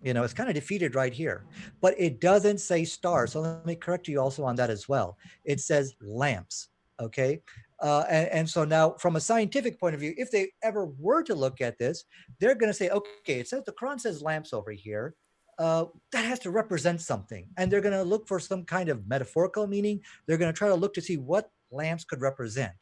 it's kind of defeated right here. But it doesn't say stars. So let me correct you also on that as well. It says lamps. Okay. And so now, from a scientific point of view, if they ever were to look at this, they're going to say, okay, it says the Quran says lamps over here. That has to represent something. And they're going to look for some kind of metaphorical meaning. They're going to try to look to see what lamps could represent.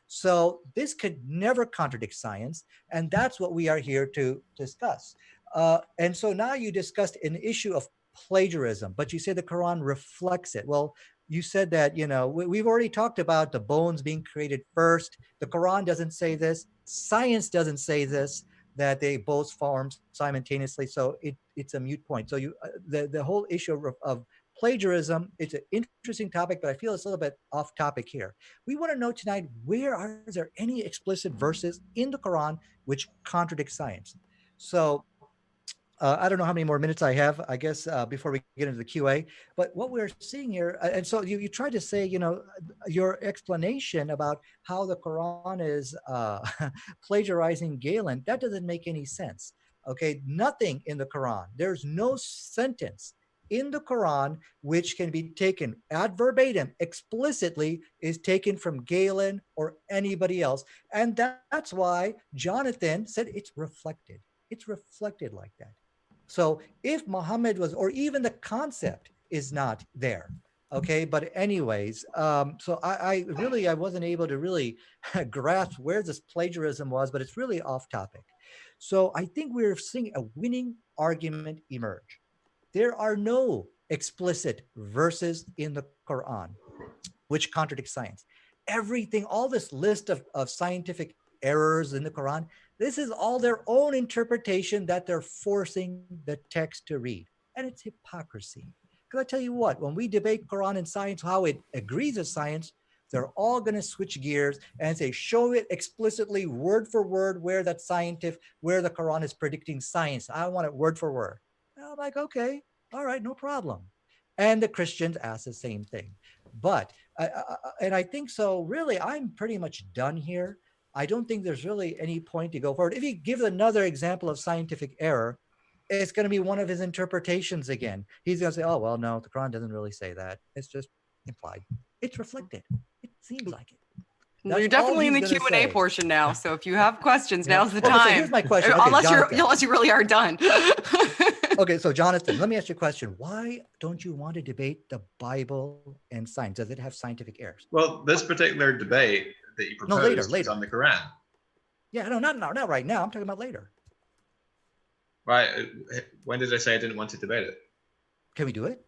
So this could never contradict science. And that's what we are here to discuss. And so now you discussed an issue of plagiarism, but you say the Quran reflects it. Well, you said that, we've already talked about the bones being created first. The Quran doesn't say this. Science doesn't say this, that they both formed simultaneously. So it's a moot point. So the whole issue of plagiarism, it's an interesting topic, but I feel it's a little bit off topic here. We want to know tonight, is there any explicit verses in the Quran which contradict science? So I don't know how many more minutes I have, I guess, before we get into the QA. But what we're seeing here, and so you tried to say, your explanation about how the Quran is plagiarizing Galen, that doesn't make any sense. Okay, nothing in the Quran, there's no sentence in the Quran which can be taken ad verbatim, explicitly, is taken from Galen or anybody else. And that's why Jonathan said it's reflected. It's reflected like that. So if Muhammad was, or even the concept is not there. Okay, but anyways, so I wasn't able to really grasp where this plagiarism was, but it's really off topic. So I think we're seeing a winning argument emerge. There are no explicit verses in the Quran which contradict science. Everything, all this list of scientific errors in the Quran, this is all their own interpretation that they're forcing the text to read. And it's hypocrisy. Because I tell you what, when we debate Quran and science, how it agrees with science, they're all going to switch gears and say, show it explicitly, word for word, where the Quran is predicting science. I want it word for word. And I'm like, okay, all right, no problem. And the Christians ask the same thing. But, and I think so, really, I'm pretty much done here. I don't think there's really any point to go forward. If you give another example of scientific error, it's going to be one of his interpretations again. He's going to say, oh, well, no, the Quran doesn't really say that. It's just implied. It's reflected. It seems like it. Well, you're definitely in the Q&A portion now. So if you have questions, now's the time. So here's my question. Okay, unless you really are done. Okay, so Jonathan, let me ask you a question. Why don't you want to debate the Bible and science? Does it have scientific errors? Well, this particular debate that you proposed later. is on the Quran. Yeah, no, not right now. I'm talking about later. Right. When did I say I didn't want to debate it? Can we do it?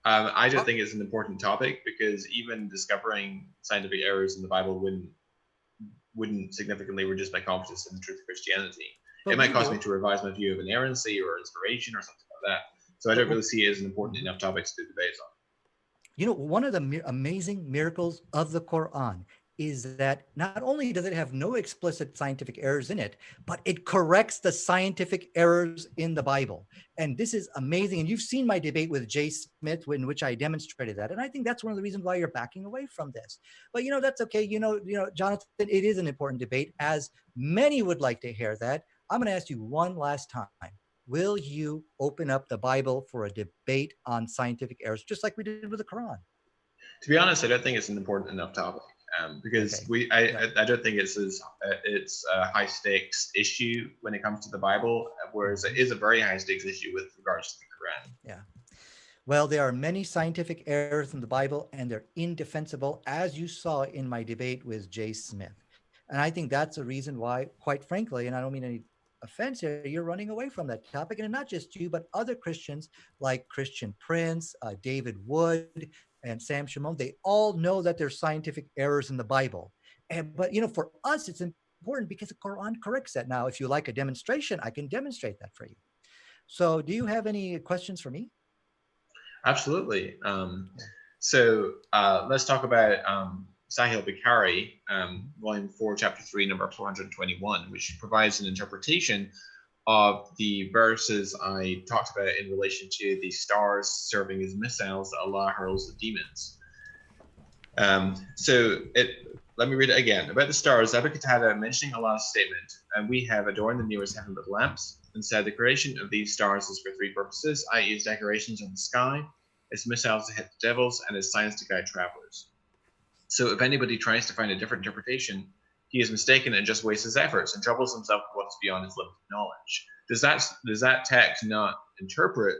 I just think it's an important topic, because even discovering scientific errors in the Bible wouldn't significantly reduce my confidence in the truth of Christianity. But it might cause me to revise my view of inerrancy or inspiration or something like that. So I don't really see it as an important enough topic to do debates on. One of the amazing miracles of the Quran is that not only does it have no explicit scientific errors in it, but it corrects the scientific errors in the Bible. And this is amazing. And you've seen my debate with Jay Smith, in which I demonstrated that. And I think that's one of the reasons why you're backing away from this. But that's okay. Jonathan, it is an important debate, as many would like to hear that. I'm going to ask you one last time. Will you open up the Bible for a debate on scientific errors, just like we did with the Quran? To be honest, I don't think it's an important enough topic. because I don't think it's a high stakes issue when it comes to the Bible, whereas it is a very high stakes issue with regards to the Quran. Yeah. Well, there are many scientific errors in the Bible, and they're indefensible, as you saw in my debate with Jay Smith. And I think that's a reason why, quite frankly, and I don't mean any offense here, you're running away from that topic. And not just you, but other Christians like Christian Prince, David Wood, and Sam Shimon, they all know that there's scientific errors in the Bible. But, for us, it's important because the Quran corrects that. Now, if you like a demonstration, I can demonstrate that for you. So do you have any questions for me? Absolutely. So let's talk about Sahih al-Bukhari, volume 4, chapter 3, number 421, which provides an interpretation of the verses I talked about in relation to the stars serving as missiles that Allah hurls at demons. Let me read it again. About the stars, Abu Qatada mentioning Allah's statement, and we have adorned the nearest heaven with lamps, and said the creation of these stars is for three purposes, i.e. as decorations of the sky, as missiles to hit the devils, and as signs to guide travelers. So if anybody tries to find a different interpretation, he is mistaken and just wastes his efforts and troubles himself with what is beyond his limited knowledge. Does that text not interpret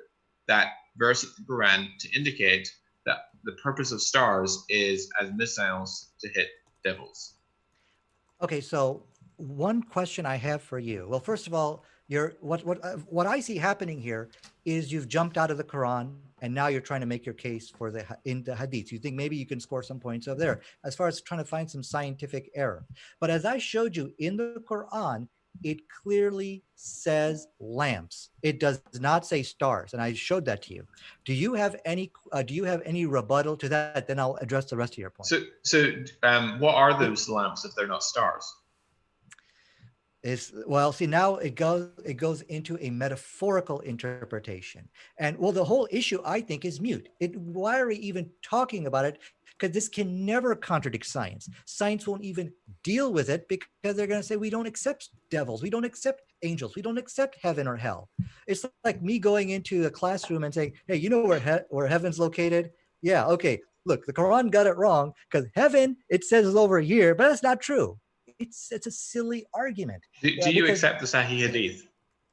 that verse of the Quran to indicate that the purpose of stars is as missiles to hit devils? Okay, so one question I have for you. Well, first of all, what I see happening here is you've jumped out of the Quran and now you're trying to make your case for in the Hadith. You think maybe you can score some points over there as far as trying to find some scientific error. But as I showed you in the Quran, it clearly says lamps. It does not say stars, and I showed that to you. Do you have any rebuttal to that? Then I'll address the rest of your point. So what are those lamps if they're not stars? See, now it goes into a metaphorical interpretation. And the whole issue, I think, is mute. Why are we even talking about it? Because this can never contradict science. Science won't even deal with it because they're going to say, we don't accept devils. We don't accept angels. We don't accept heaven or hell. It's like me going into a classroom and saying, hey, you know where heaven's located? Yeah, okay. Look, the Quran got it wrong because heaven, it says, is over here, but that's not true. It's a silly argument. Do you accept the Sahih Hadith?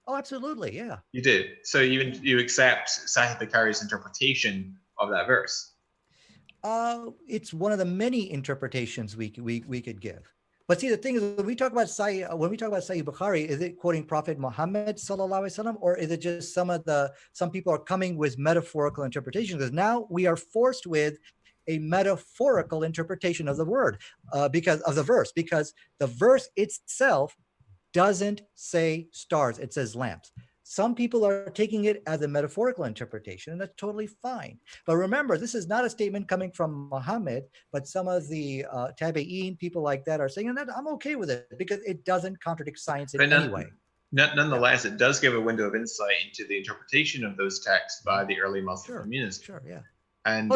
Oh, absolutely, yeah. You do. So you accept Sahih Bukhari's interpretation of that verse? It's one of the many interpretations we could give. But see, the thing is, when we talk about Sahih Bukhari, is it quoting Prophet Muhammad sallallahu alaihi wasallam, or is it just some people are coming with metaphorical interpretations? Because now we are forced with a metaphorical interpretation of the word because of the verse, because the verse itself doesn't say stars, it says lamps. Some people are taking it as a metaphorical interpretation, and that's totally fine. But remember, this is not a statement coming from Muhammad, but some of the tabi'een, people like that, are saying, and I'm okay with it because it doesn't contradict science in any way. Nonetheless, it does give a window of insight into the interpretation of those texts by the early Muslim community. Sure, yeah. And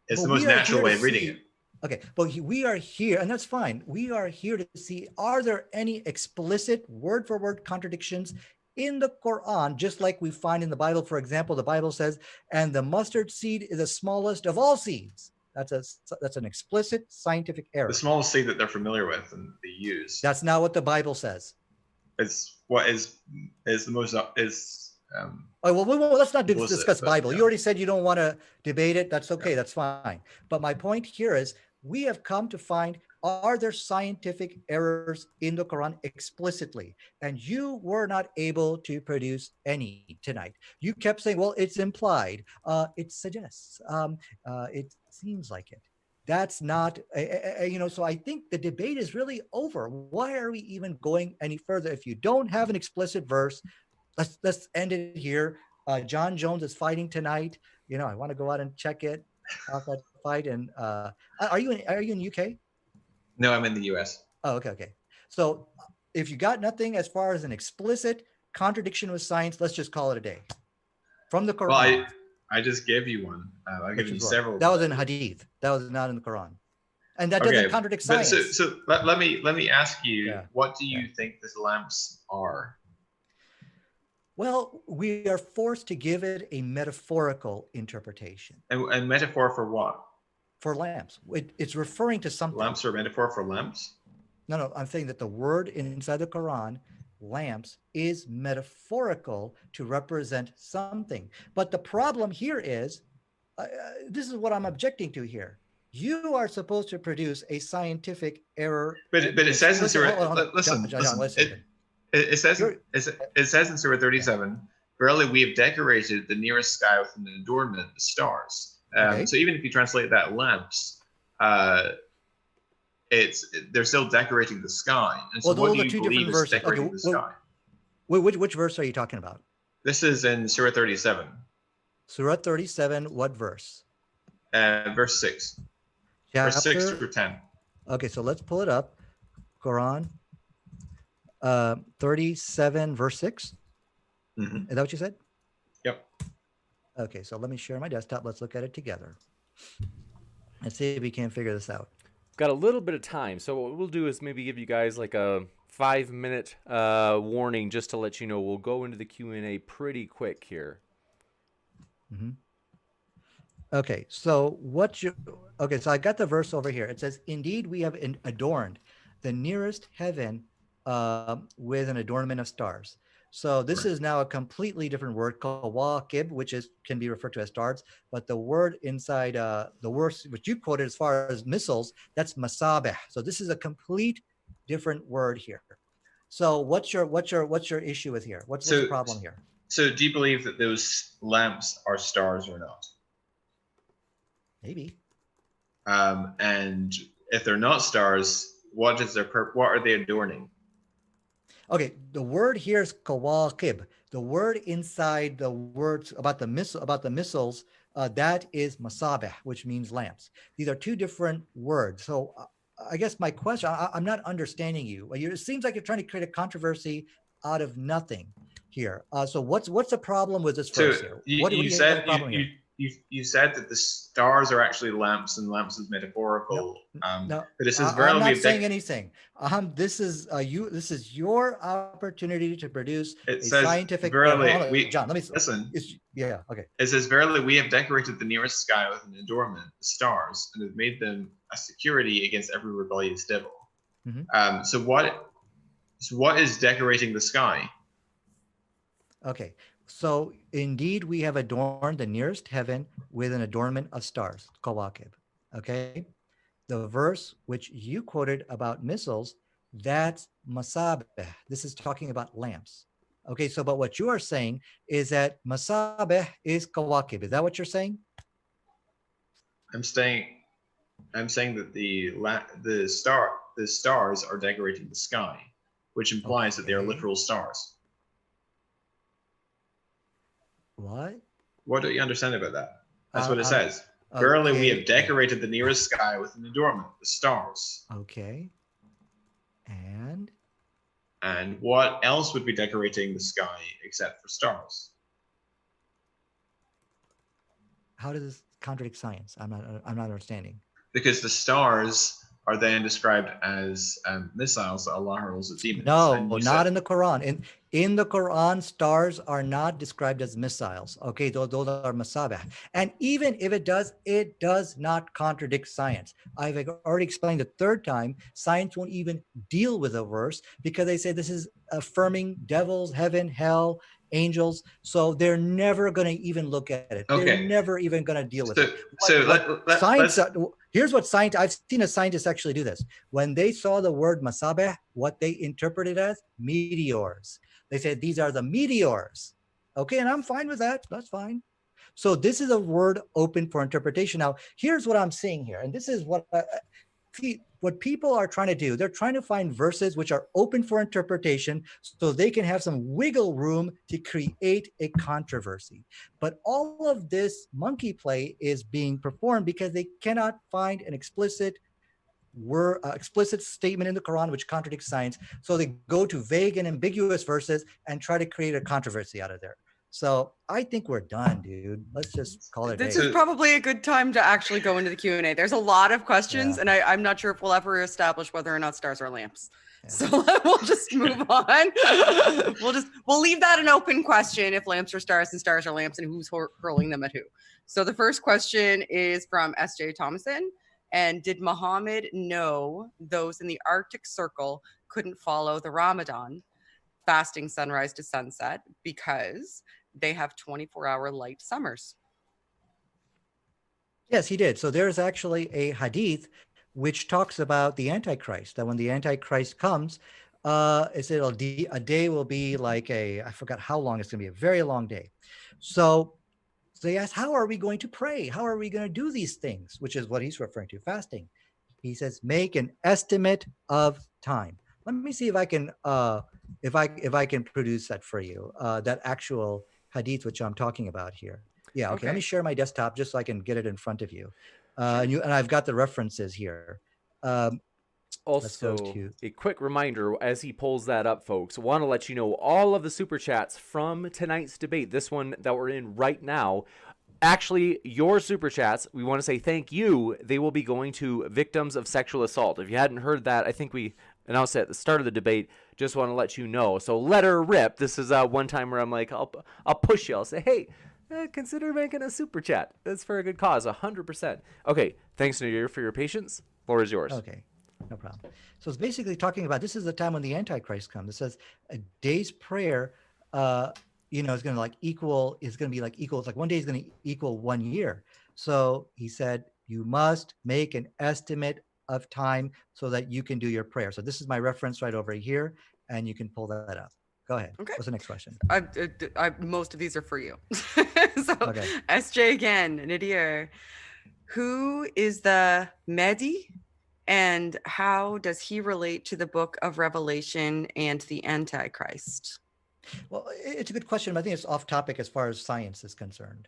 it's the most natural way of reading it. Okay, but we are here, and that's fine. We are here to see, are there any explicit word-for-word contradictions in the Quran, just like we find in the Bible? For example, the Bible says, and the mustard seed is the smallest of all seeds. That's an explicit scientific error. The smallest seed that they're familiar with and they use. That's not what the Bible says. It's what is the most well, let's not discuss Bible. Yeah. You already said you don't want to debate it. That's okay. Yeah. That's fine. But my point here is we have come to find, are there scientific errors in the Quran explicitly? And you were not able to produce any tonight. You kept saying, well, it's implied. It suggests. It seems like it. That's not, so I think the debate is really over. Why are we even going any further? If you don't have an explicit verse, let's end it here. John Jones is fighting tonight. I want to go out and check it out, that fight. And are you in UK? No, I'm in the US. Oh, okay. So if you got nothing as far as an explicit contradiction with science, let's just call it a day. From the Quran. Well, I just gave you one. I've given you several. That was in Hadith. That was not in the Quran. And that doesn't contradict science. So let me ask you, what do you think these lamps are? Well, we are forced to give it a metaphorical interpretation. And metaphor for what? for lamps. It's referring to something. Lamps are a metaphor for lamps? No, I'm saying that the word inside the Quran, lamps, is metaphorical to represent something. But the problem here is, this is what I'm objecting to here. You are supposed to produce a scientific error. But it says in Surah, listen, John, wait a second. It says in Surah 37, verily we have decorated the nearest sky with an adornment, the stars. Okay. So even if you translate that lamps, they're still decorating the sky. And so Well, what do those are you two believe different is verses. decorating Okay, the sky? Which verse are you talking about? This is in Surah 37, Surah 37, what verse? verse 6. Verse 6 Chapter? through 10. Okay, so let's pull it up. Quran 37, verse 6. Mm-hmm. Is that what you said? Yep. Okay, so let me share my desktop. Let's look at it together. Let's see if we can figure this out. Got a little bit of time, so what we'll do is maybe give you guys like a 5-minute warning just to let you know we'll go into the Q&A pretty quick here. Mm-hmm. Okay, so so I got the verse over here. It says, indeed, we have adorned the nearest heaven with an adornment of stars. So this is now a completely different word called waqib, which can be referred to as stars. But the word inside the words which you quoted as far as missiles, that's masabih. So this is a complete different word here. So what's your issue with here? What's the problem here? So do you believe that those lamps are stars or not? Maybe. And if they're not stars, what are they adorning? Okay, the word here is kawaqib. The word inside the words about the missiles, that is masabih, which means lamps. These are two different words. So I guess my question, I'm not understanding you. It seems like you're trying to create a controversy out of nothing here. So what's the problem with this verse here? You said that the stars are actually lamps and lamps is metaphorical. No, but it says I'm not saying anything. This is your opportunity to produce scientific. Verily, John, let me listen. Yeah, okay. It says, verily, we have decorated the nearest sky with an adornment, the stars, and have made them a security against every rebellious devil. Mm-hmm. So what is decorating the sky? Okay. So indeed, we have adorned the nearest heaven with an adornment of stars, kawakib. Okay. The verse which you quoted about missiles, that's masabih. This is talking about lamps. Okay. So, but what you are saying is that masabih is kawakib. Is that what you're saying? I'm saying that the stars are decorating the sky, which implies that they are literal stars. What do you understand about that? That's what it says. Verily, we have decorated the nearest sky with an adornment, the stars. Okay. And what else would be decorating the sky except for stars? How does this contradict science? I'm not understanding. Because the stars are then described as missiles that Allah hurls at demons. No, not in the Quran. In the Quran, stars are not described as missiles. Okay, those are masabih. And even if it does not contradict science. I've already explained the third time, science won't even deal with a verse because they say this is affirming devils, heaven, hell, angels. So they're never going to even look at it. Okay. They're never even going to deal with it. Here's what science, I've seen a scientist actually do this. When they saw the word masabih, what they interpreted as meteors. They said, these are the meteors. Okay, and I'm fine with that. That's fine. So this is a word open for interpretation. Now, here's what I'm seeing here. And this is what people are trying to do. They're trying to find verses which are open for interpretation so they can have some wiggle room to create a controversy. But all of this monkey play is being performed because they cannot find an explicit statement in the Quran which contradicts science. So they go to vague and ambiguous verses and try to create a controversy out of there. So I think we're done, dude. Let's just call it a This day. is probably a good time to actually go into the Q&A. There's a lot of questions, Yeah. and I'm not sure if we'll ever establish whether or not stars are lamps. Yeah. So we'll just move on. We'll leave that an open question if lamps are stars and stars are lamps, and who's hurling them at who. So the first question is from S.J. Thomason. And did Muhammad know those in the Arctic Circle couldn't follow the Ramadan, fasting sunrise to sunset, because they have 24-hour light summers? Yes, he did. So there's actually a hadith which talks about the Antichrist, that when the Antichrist comes, it said a day will be like I forgot how long it's going to be, a very long day. So they asked, how are we going to pray? How are we going to do these things? Which is what he's referring to, fasting. He says, make an estimate of time. Let me see if I can if I can produce that for you, that actual hadith which I'm talking about here. Yeah, okay. Let me share my desktop just so I can get it in front of you. And I've got the references here. Also, a quick reminder as he pulls that up, folks, want to let you know all of the super chats from tonight's debate, this one that we're in right now. Actually, your super chats, we want to say thank you. They will be going to victims of sexual assault. If you hadn't heard that, I think we announced it at the start of the debate. Just want to let you know. So let her rip. This is one time where I'm like, I'll push you. I'll say, hey, consider making a super chat. That's for a good cause, 100%. Okay, thanks, Nadir, for your patience. Floor is yours. Okay, no problem. So it's basically talking about, this is the time when the Antichrist comes. It says a day's prayer, is going to like equal, it's like one day is going to equal 1 year. So he said, you must make an estimate of time so that you can do your prayer. So this is my reference right over here, and you can pull that up. Go ahead. Okay. What's the next question? Most of these are for you. So okay. SJ again, Nadir. Who is the Mahdi, and how does he relate to the book of Revelation and the Antichrist? Well, it's a good question, but I think it's off topic as far as science is concerned.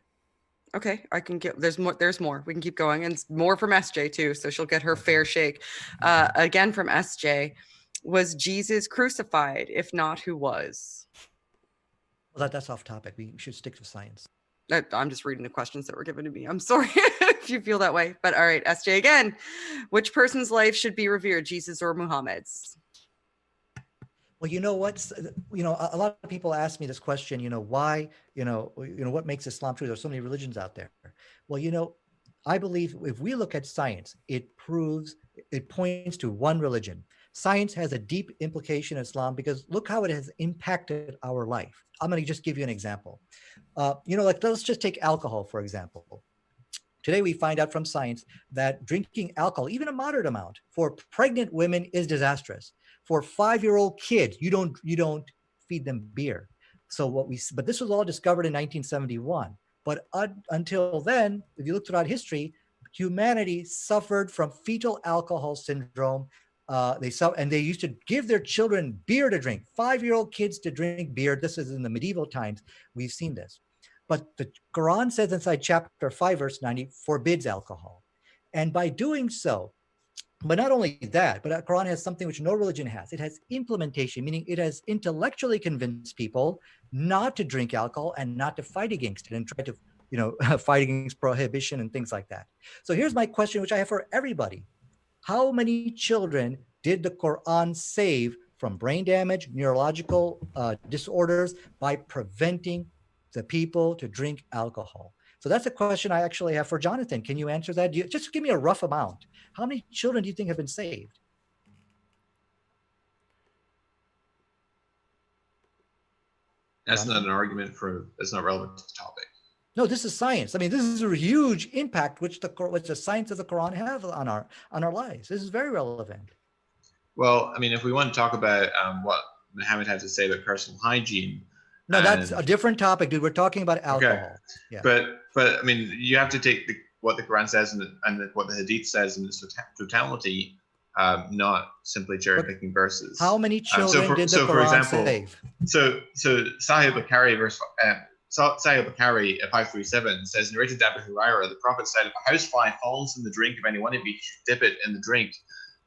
Okay, I can get, there's more. We can keep going, and more from SJ too, so she'll get her fair shake. Again from SJ, was Jesus crucified? If not, who was? Well, that's off topic. We should stick to science. I'm just reading the questions that were given to me. I'm sorry if you feel that way, but all right, SJ again. Which person's life should be revered, Jesus or Muhammad's? Well, you know what? A lot of people ask me this question. Why? What makes Islam true? There's so many religions out there. Well, I believe if we look at science, it points to one religion. Science has a deep implication in Islam because look how it has impacted our life. I'm going to just give you an example. Let's just take alcohol, for example. Today, we find out from science that drinking alcohol, even a moderate amount, for pregnant women is disastrous. For 5-year-old kids, you don't feed them beer. But this was all discovered in 1971. But until then, if you look throughout history, humanity suffered from fetal alcohol syndrome. They used to give their children beer to drink. 5-year-old kids to drink beer. This is in the medieval times. We've seen this. But the Quran says inside chapter 5, verse 90, forbids alcohol. And by doing so, but not only that, but the Quran has something which no religion has. It has implementation, meaning it has intellectually convinced people not to drink alcohol and not to fight against it and try to, fight against prohibition and things like that. So here's my question, which I have for everybody. How many children did the Quran save from brain damage, neurological disorders by preventing the people to drink alcohol? So that's a question I actually have for Jonathan. Can you answer that? Just give me a rough amount. How many children do you think have been saved? That's not an argument that's not relevant to the topic. No, this is science. I mean, this is a huge impact which the science of the Quran have on our lives. This is very relevant. Well, I mean, if we want to talk about what Muhammad had to say about personal hygiene. No, that's a different topic, dude. We're talking about alcohol. Okay. Yeah. But I mean, you have to take what the Quran says and what the Hadith says in its totality, not simply cherry picking verses. How many children did the Quran save? So Sahih Bukhari Sahih Bukhari 537 says, narrated to Abu Hurairah, the Prophet said, if a housefly falls in the drink of any one of you, dip it in the drink.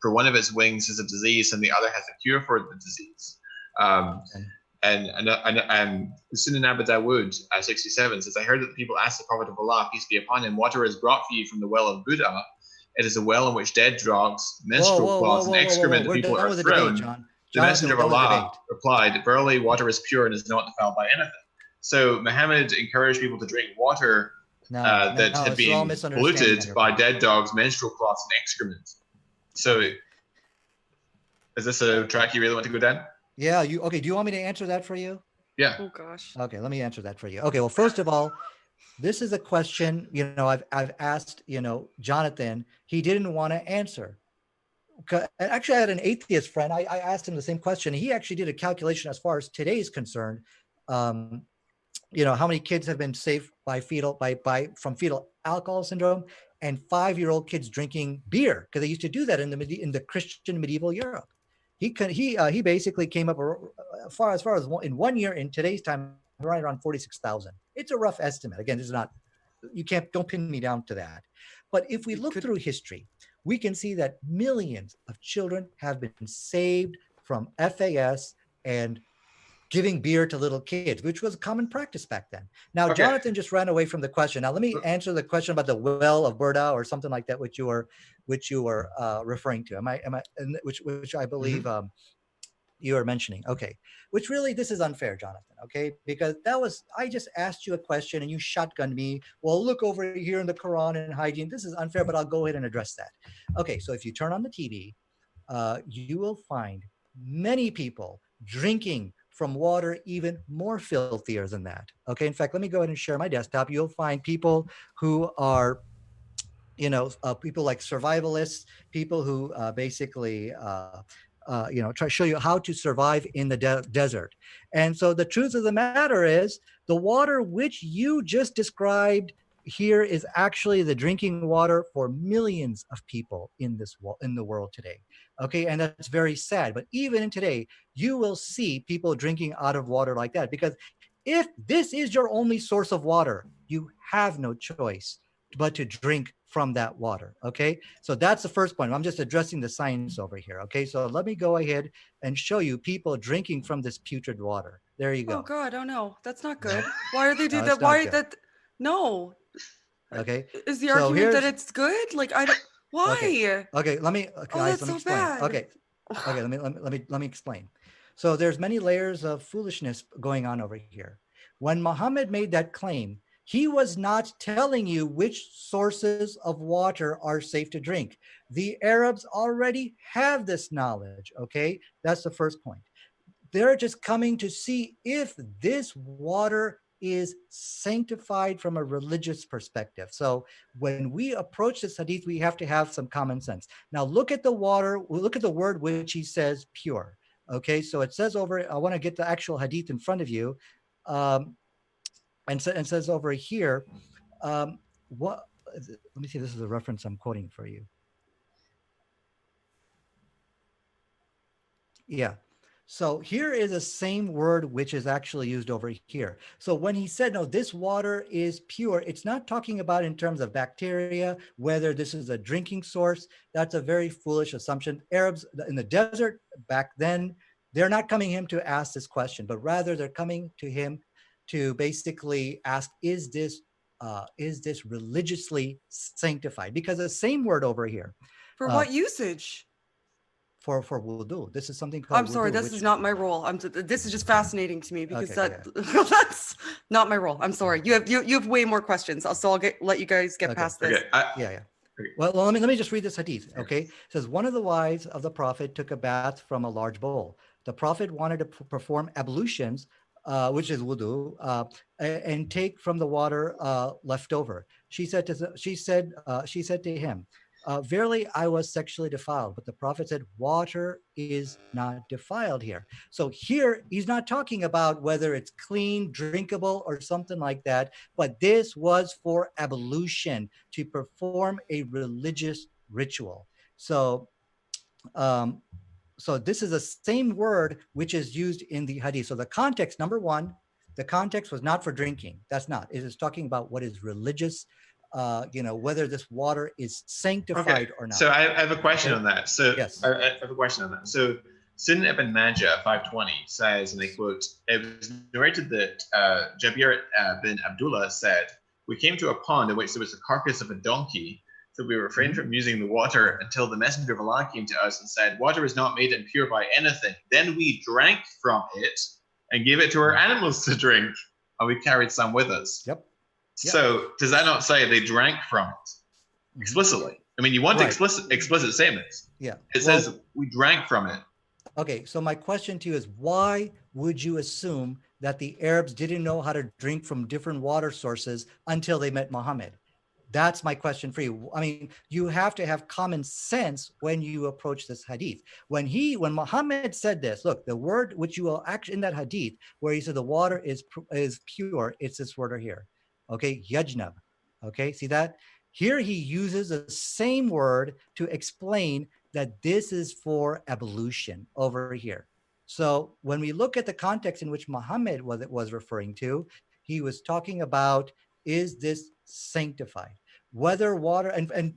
For one of its wings is a disease and the other has a cure for the disease. And Sunan Abu Dawood, 67, says, I heard that the people asked the Prophet of Allah, peace be upon him, water is brought for you from the well of Buddha. It is a well in which dead dogs, menstrual cloths, and excrement of We're people done are with the thrown. debate, John. The Jonathan, messenger of we're done with the Allah debate. replied, verily, water is pure and is not defiled by anything. So Muhammad encouraged people to drink water that had it's all been misunderstanding on polluted your by part. dead dogs, menstrual cloths, and excrement. So is this a track you really want to go down? Yeah, okay, do you want me to answer that for you? Yeah. Oh gosh. Okay, let me answer that for you. Okay, well, first of all, this is a question, I've asked, Jonathan, he didn't want to answer. Actually, I had an atheist friend. I asked him the same question. He actually did a calculation as far as today is concerned. How many kids have been saved by from fetal alcohol syndrome, and 5-year-old kids drinking beer, because they used to do that in the Christian medieval Europe. He basically came up as far as in 1 year in today's time, right around 46,000. It's a rough estimate. Again, this is not, don't pin me down to that. But if we look through history, we can see that millions of children have been saved from FAS and giving beer to little kids, which was a common practice back then. Now, Okay. Jonathan just ran away from the question. Now, let me answer the question about the well of Burda or something like that, which you were referring to. Which I believe you are mentioning. Okay, which really, this is unfair, Jonathan. Okay, because I just asked you a question and you shotgunned me. Well, look over here in the Quran and hygiene. This is unfair, but I'll go ahead and address that. Okay, so if you turn on the TV, you will find many people drinking from water even more filthier than that. Okay, in fact, let me go ahead and share my desktop. You'll find people who are, people like survivalists, people who basically, try to show you how to survive in the desert. And so the truth of the matter is, the water which you just described here is actually the drinking water for millions of people in the world today. Okay, and that's very sad. But even in today, you will see people drinking out of water like that, because if this is your only source of water, you have no choice but to drink from that water. Okay, so that's the first point. I'm just addressing the science over here. Okay, so let me go ahead and show you people drinking from this putrid water. There you go. Oh God, oh no, that's not good. Why are they doing No, it's that? Why not good. that? No. Okay. Is the So argument that here's- it's good? Like I don't. Why? Okay, let me, guys, that's let me so explain. bad. Okay, let me explain. So there's many layers of foolishness going on over here. When Muhammad made that claim, he was not telling you which sources of water are safe to drink. The Arabs already have this knowledge, okay? That's the first point. They're just coming to see if this water is sanctified from a religious perspective. So when we approach this hadith, we have to have some common sense. Now look at the water, look at the word which he says pure. Okay, so it says over, I want to get the actual hadith in front of you. And says over here, let me see, this is a reference I'm quoting for you. Yeah. So here is the same word which is actually used over here. So when he said, no, this water is pure, it's not talking about in terms of bacteria, whether this is a drinking source. That's a very foolish assumption. Arabs in the desert back then, they're not coming to him to ask this question, but rather they're coming to him to basically ask, is this religiously sanctified? Because the same word over here. For what usage? For wudu. This is something called I'm sorry, wudu, this is not my role. This is just fascinating to me because Okay, that's not my role. I'm sorry. You have way more questions. So I'll let you guys get past this. Okay. Yeah. Well, let me just read this hadith. Okay, it says, one of the wives of the Prophet took a bath from a large bowl. The Prophet wanted to perform ablutions, which is wudu, and take from the water left over. She said to him, verily, I was sexually defiled. But the Prophet said, water is not defiled here. So here, he's not talking about whether it's clean, drinkable, or something like that. But this was for ablution, to perform a religious ritual. So, so this is the same word which is used in the hadith. So the context, number one, the context was not for drinking. That's not. It is talking about what is religious, whether this water is sanctified or not. So I have a question on that. So yes. I have a question on that. So Sin ibn Majah 520 says, and I quote, it was narrated that Jabir bin Abdullah said, we came to a pond in which there was the carcass of a donkey, so we refrained from using the water until the messenger of Allah came to us and said, water is not made impure by anything. Then we drank from it and gave it to our animals to drink, and we carried some with us. Yep. So does that not say they drank from it explicitly? I mean, you want explicit statements. Yeah. It says we drank from it. Okay, so my question to you is, why would you assume that the Arabs didn't know how to drink from different water sources until they met Muhammad? That's my question for you. I mean, you have to have common sense when you approach this hadith. When Muhammad said this, look, the word which you will actually in that hadith, where he said the water is pure, it's this word right here. Okay, yajnab. Okay, see that? Here he uses the same word to explain that this is for ablution over here. So when we look at the context in which Muhammad was referring to, he was talking about, is this sanctified? Whether water and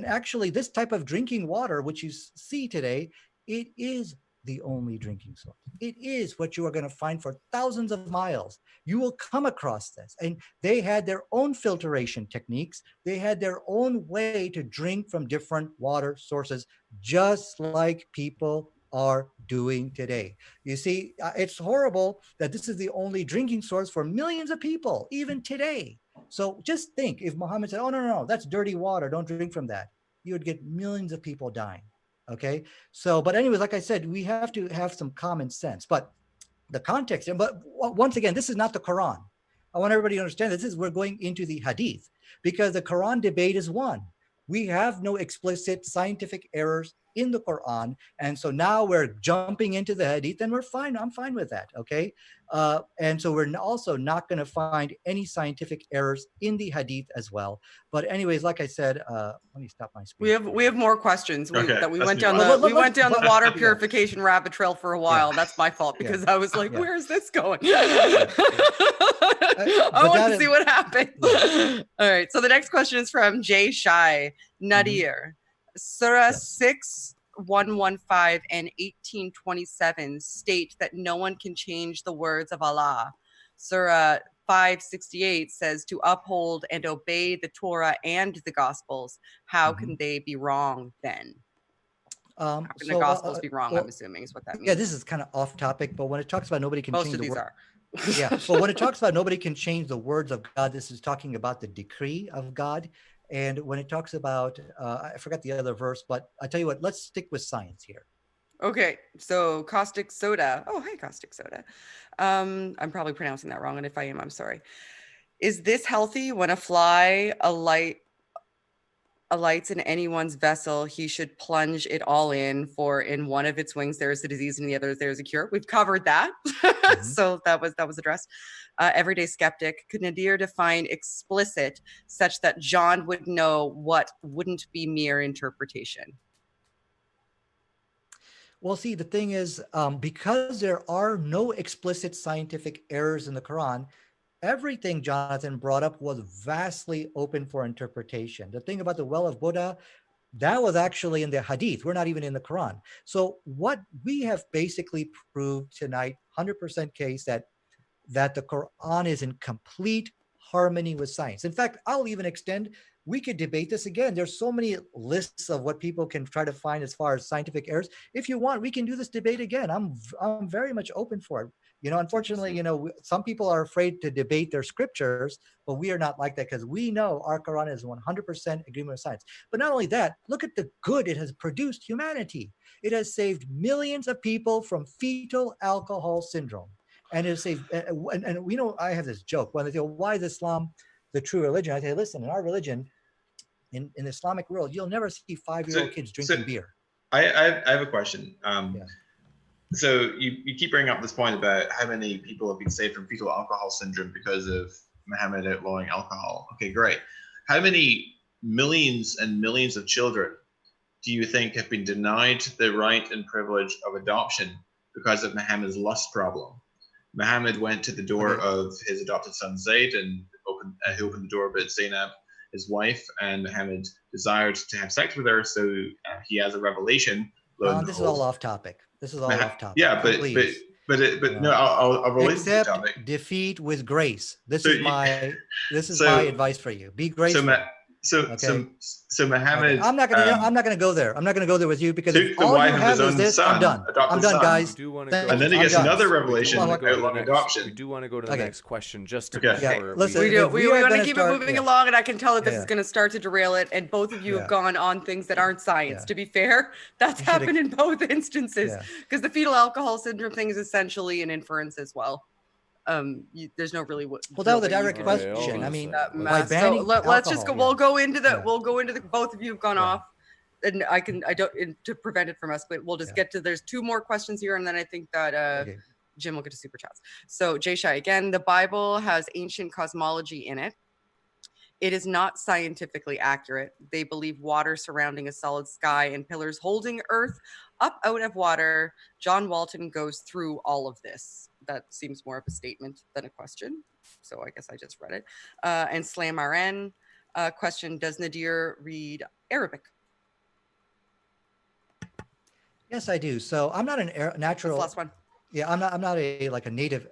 actually this type of drinking water, which you see today, it is the only drinking source. It is what you are going to find for thousands of miles. You will come across this. And they had their own filtration techniques. They had their own way to drink from different water sources, just like people are doing today. You see, it's horrible that this is the only drinking source for millions of people, even today. So just think, if Muhammad said, oh, no, that's dirty water, don't drink from that, you would get millions of people dying. Okay. So, but anyways, like I said, we have to have some common sense, but the context, but once again, this is not the Quran. I want everybody to understand this is, we're going into the hadith, because the Quran debate is won. We have no explicit scientific errors in the Quran. And so now we're jumping into the hadith, and we're fine. I'm fine with that. Okay. And so we're also not going to find any scientific errors in the hadith as well. But anyways, like I said, let me stop my screen. We have more questions. We went down the water purification rabbit trail for a while. Yeah. That's my fault, because I was like, where is this going? I want to see what happens. All right. So the next question is from Jay Shai Nadir. Surah 6, 115 and 1827 state that no one can change the words of Allah. Surah 568 says to uphold and obey the Torah and the Gospels. How can they be wrong then? How can the Gospels be wrong, I'm assuming, is what that means. Yeah, this is kind of off topic, but when it talks about nobody can change the word. Yeah, but when it talks about nobody can change the words of God, this is talking about the decree of God. And when it talks about, I forgot the other verse, but I tell you what, let's stick with science here. Okay, so caustic soda. Oh, hi, caustic soda. I'm probably pronouncing that wrong, and if I am, I'm sorry. Is this healthy? When a fly alights in anyone's vessel, he should plunge it all in, for in one of its wings there is a disease, and in the other there is a cure. We've covered that. So that was addressed. Everyday skeptic. Could Nadir define explicit such that John would know what wouldn't be mere interpretation? Well, see, the thing is, because there are no explicit scientific errors in the Quran, everything Jonathan brought up was vastly open for interpretation. The thing about the well of Buddha, that was actually in the hadith. We're not even in the Quran. So what we have basically proved tonight, 100% case, that the Quran is in complete harmony with science. In fact, I'll even extend, we could debate this again. There's so many lists of what people can try to find as far as scientific errors. If you want, we can do this debate again. I'm very much open for it. You know, unfortunately, you know, some people are afraid to debate their scriptures, but we are not like that, because we know our Quran is 100% agreement with science. But not only that, look at the good it has produced humanity. It has saved millions of people from fetal alcohol syndrome. And it has saved, and we know, I have this joke when they say, well, why is Islam the true religion? I say, listen, in our religion, in the Islamic world, you'll never see 5-year-old kids drinking beer. I have a question. So you keep bringing up this point about how many people have been saved from fetal alcohol syndrome because of Muhammad outlawing alcohol. Okay, great. How many millions and millions of children do you think have been denied the right and privilege of adoption because of Muhammad's lust problem? Muhammad went to the door of his adopted son Zayd and he opened the door about Zainab, his wife, and Muhammad desired to have sex with her, so he has a revelation lo and This is all behold. off topic. This is all off topic. Yeah, Please. no, I'll relate it to the Accept topic. defeat with grace. This So is you- my so- advice for you. Be So, graceful. so Okay. Muhammad. I'm not gonna go there. I'm not gonna go there with you because took if the all wife you of have his is own this, son, I'm done. adopted I'm done, son. guys. We do want to Thank go. And then he I'm gets done. another We do revelation wanna go to the outlawing next- adoption. We do want to go to the Okay. next question just to Okay. be Yeah, sure. listen, We do. if We we are want to gonna keep start- it moving yeah. along, and I can tell that this Yeah. is going to start to derail it. And both of you have Yeah. gone on things that aren't science. Yeah. To be fair, that's You should happened in both instances Yeah. because the fetal alcohol syndrome thing is essentially an inference as well. There's no really Well, that was a direct All right, hold question. on I a mean, second. by so banning let's just go. alcohol, We'll go into the. Yeah. We'll go into the. Both of you have gone Yeah. off, and I don't to prevent it from us. But we'll just Yeah. get to. There's two more questions here, and then I think that Okay. Jim will get to super chats. So Jay Shai again. The Bible has ancient cosmology in it. It is not scientifically accurate. They believe water surrounding a solid sky and pillars holding Earth up out of water. John Walton goes through all of this. That seems more of a statement than a question. So I guess I just read it. And Slam RN question: does Nadir read Arabic? Yes, I do. So I'm not an That's natural. the last one. Yeah, I'm not a native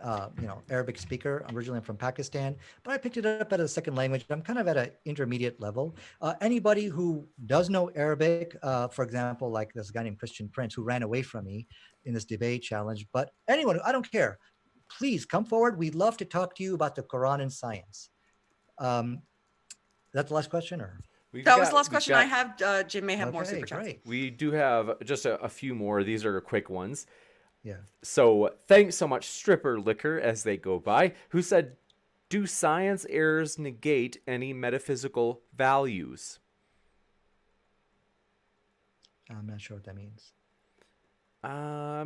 Arabic speaker. Originally, I'm from Pakistan, but I picked it up as a second language. I'm kind of at an intermediate level. Anybody who does know Arabic, for example, like this guy named Christian Prince who ran away from me in this debate challenge, but anyone, I don't care. Please come forward. We'd love to talk to you about the Quran and science. That's the last question, or? That was the last question I have. Jim may have more Okay, super chats. great. We do have just a few more. These are quick ones. Yeah. So thanks so much, Stripper Liquor, as they go by, who said, do science errors negate any metaphysical values? I'm not sure what that means.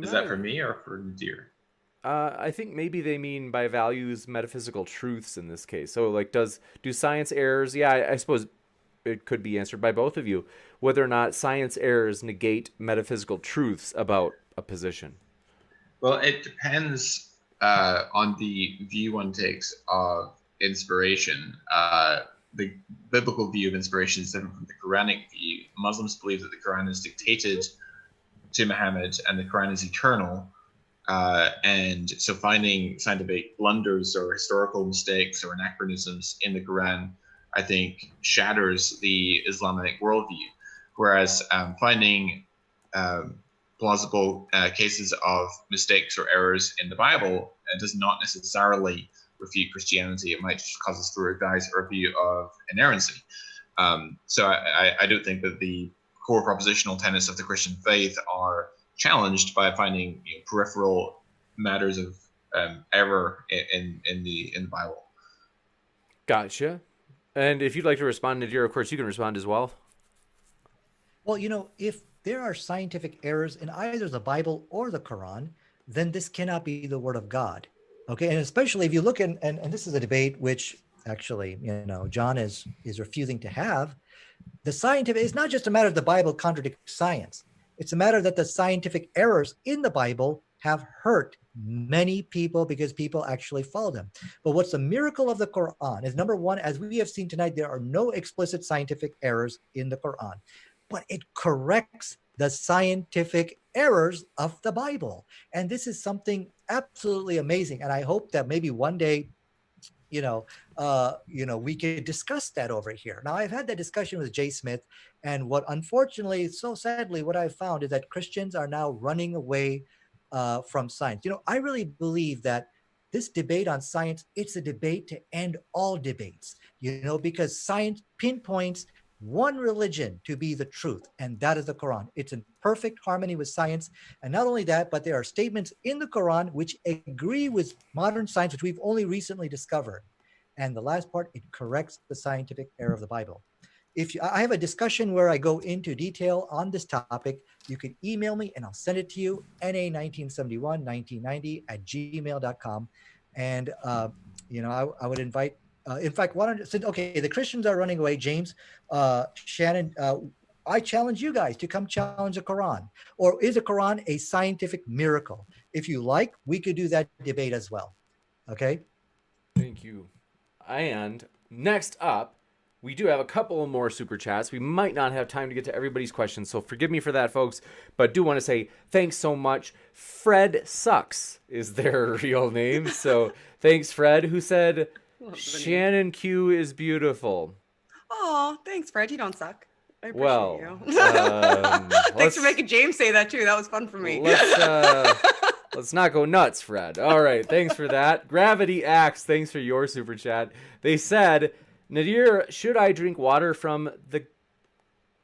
Is that for me or for Nadir? I think maybe they mean by values metaphysical truths in this case. So like do science errors, yeah, I suppose it could be answered by both of you, whether or not science errors negate metaphysical truths about a position. Well, it depends on the view one takes of inspiration. The biblical view of inspiration is different from the Quranic view. Muslims believe that the Quran is dictated to Muhammad and the Quran is eternal. And so finding scientific blunders or historical mistakes or anachronisms in the Quran, I think, shatters the Islamic worldview. Whereas finding plausible cases of mistakes or errors in the Bible does not necessarily refute Christianity. It might just cause us to revise our view of inerrancy. So I don't think that the core propositional tenets of the Christian faith are challenged by finding peripheral matters of error in the Bible. Gotcha. And if you'd like to respond, Nadir, of course, you can respond as well. Well, if there are scientific errors in either the Bible or the Quran, then this cannot be the word of God. Okay. And especially if you look and this is a debate which actually, John is refusing to have. The scientific, it's not just a matter of the Bible contradicts science. It's a matter that the scientific errors in the Bible have hurt many people because people actually follow them. But what's the miracle of the Quran is, number one, as we have seen tonight, there are no explicit scientific errors in the Quran, but it corrects the scientific errors of the Bible. And this is something absolutely amazing. And I hope that maybe one day, we could discuss that over here. Now, I've had that discussion with Jay Smith, and what unfortunately, so sadly, what I've found is that Christians are now running away from science. I really believe that this debate on science, it's a debate to end all debates, because science pinpoints one religion to be the truth, and that is the Quran. It's in perfect harmony with science. And not only that, but there are statements in the Quran which agree with modern science, which we've only recently discovered. And the last part, it corrects the scientific error of the Bible. I have a discussion where I go into detail on this topic, you can email me and I'll send it to you, na19711990@gmail.com. And, I would invite, in fact, the Christians are running away, James, Shannon, I challenge you guys to come challenge the Quran. Or is the Quran a scientific miracle? If you like, we could do that debate as well. Okay? Thank you. And next up, we do have a couple more super chats. We might not have time to get to everybody's questions, so forgive me for that, folks. But do want to say thanks so much. Fred Sucks is their real name. So thanks, Fred, who said, Shannon Q is beautiful. Oh, thanks, Fred. You don't suck. I appreciate Well, you. Thanks for making James say that, too. That was fun for me. Let's not go nuts, Fred. All right, thanks for that. Gravity Axe, thanks for your super chat. They said, Nadir, should I drink water from the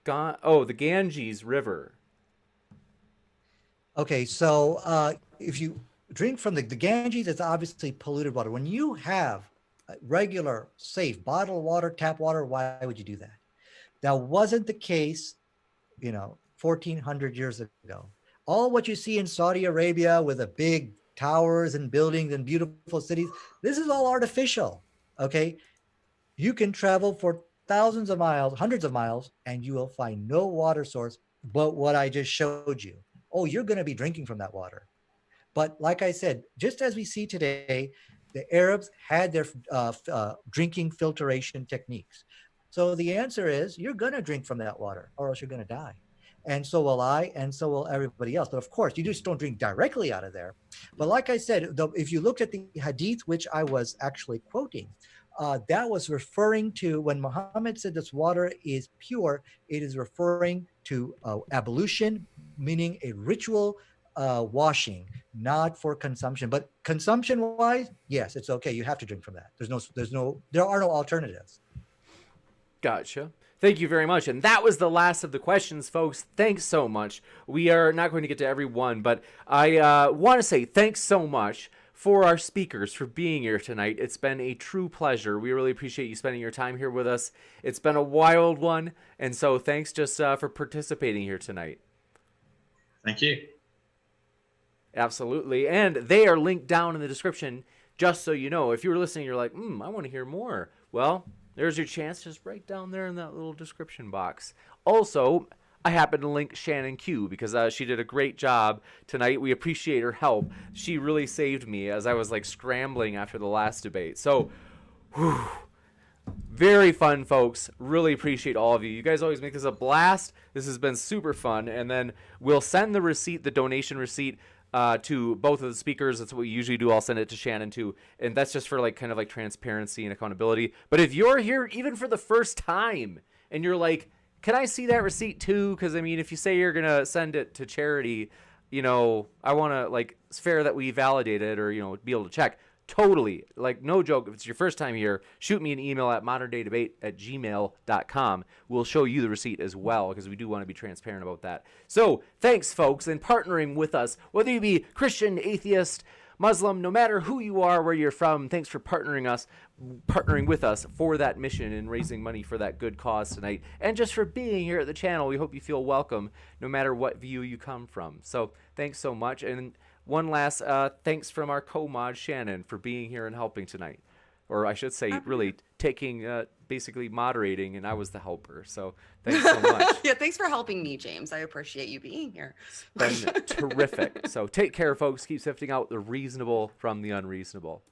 Ganges River? Okay, so if you drink from the Ganges, it's obviously polluted water. When you have regular, safe bottled water, tap water, why would you do that? That wasn't the case, 1,400 years ago. All what you see in Saudi Arabia with the big towers and buildings and beautiful cities, this is all artificial, okay? You can travel for thousands of miles, hundreds of miles, and you will find no water source but what I just showed you. Oh, you're going to be drinking from that water. But like I said, just as we see today, the Arabs had their drinking filtration techniques. So the answer is you're going to drink from that water or else you're going to die. And so will I, and so will everybody else. But of course, you just don't drink directly out of there. But like I said, if you looked at the hadith, which I was actually quoting, that was referring to when Muhammad said this water is pure, it is referring to ablution, meaning a ritual washing, not for consumption. But consumption-wise, yes, it's okay. You have to drink from that. There are no alternatives. Gotcha. Thank you very much. And that was the last of the questions, folks. Thanks so much. We are not going to get to every one, but I want to say thanks so much for our speakers for being here tonight. It's been a true pleasure. We really appreciate you spending your time here with us. It's been a wild one, and so thanks just for participating here tonight. Thank you. Absolutely. And they are linked down in the description, just so you know. If you're listening, you're like, I want to hear more. Well, there's your chance, just right down there in that little description box. Also, I happen to link Shannon Q because she did a great job tonight. We appreciate her help. She really saved me as I was like scrambling after the last debate. So, very fun, folks. Really appreciate all of you. You guys always make this a blast. This has been super fun. And then we'll send the receipt, the donation receipt, to both of the speakers. That's what we usually do. I'll send it to Shannon too, and that's just for like kind of like transparency and accountability. But if you're here even for the first time and you're like, can I see that receipt too? Because I mean, if you say you're gonna send it to charity, I want to like it's fair that we validate it or be able to check. Totally, like no joke. If it's your first time here, shoot me an email at moderndaydebate@gmail.com. We'll show you the receipt as well because we do want to be transparent about that. So thanks, folks, and partnering with us, whether you be Christian, atheist, Muslim, no matter who you are, where you're from. Thanks for partnering with us for that mission and raising money for that good cause tonight, and just for being here at the channel. We hope you feel welcome, no matter what view you come from. So thanks so much. And one last thanks from our co-mod Shannon for being here and helping tonight, or I should say, really taking, basically moderating, and I was the helper. So thanks so much. Yeah, thanks for helping me, James. I appreciate you being here. It's been terrific. So take care, folks. Keep sifting out the reasonable from the unreasonable.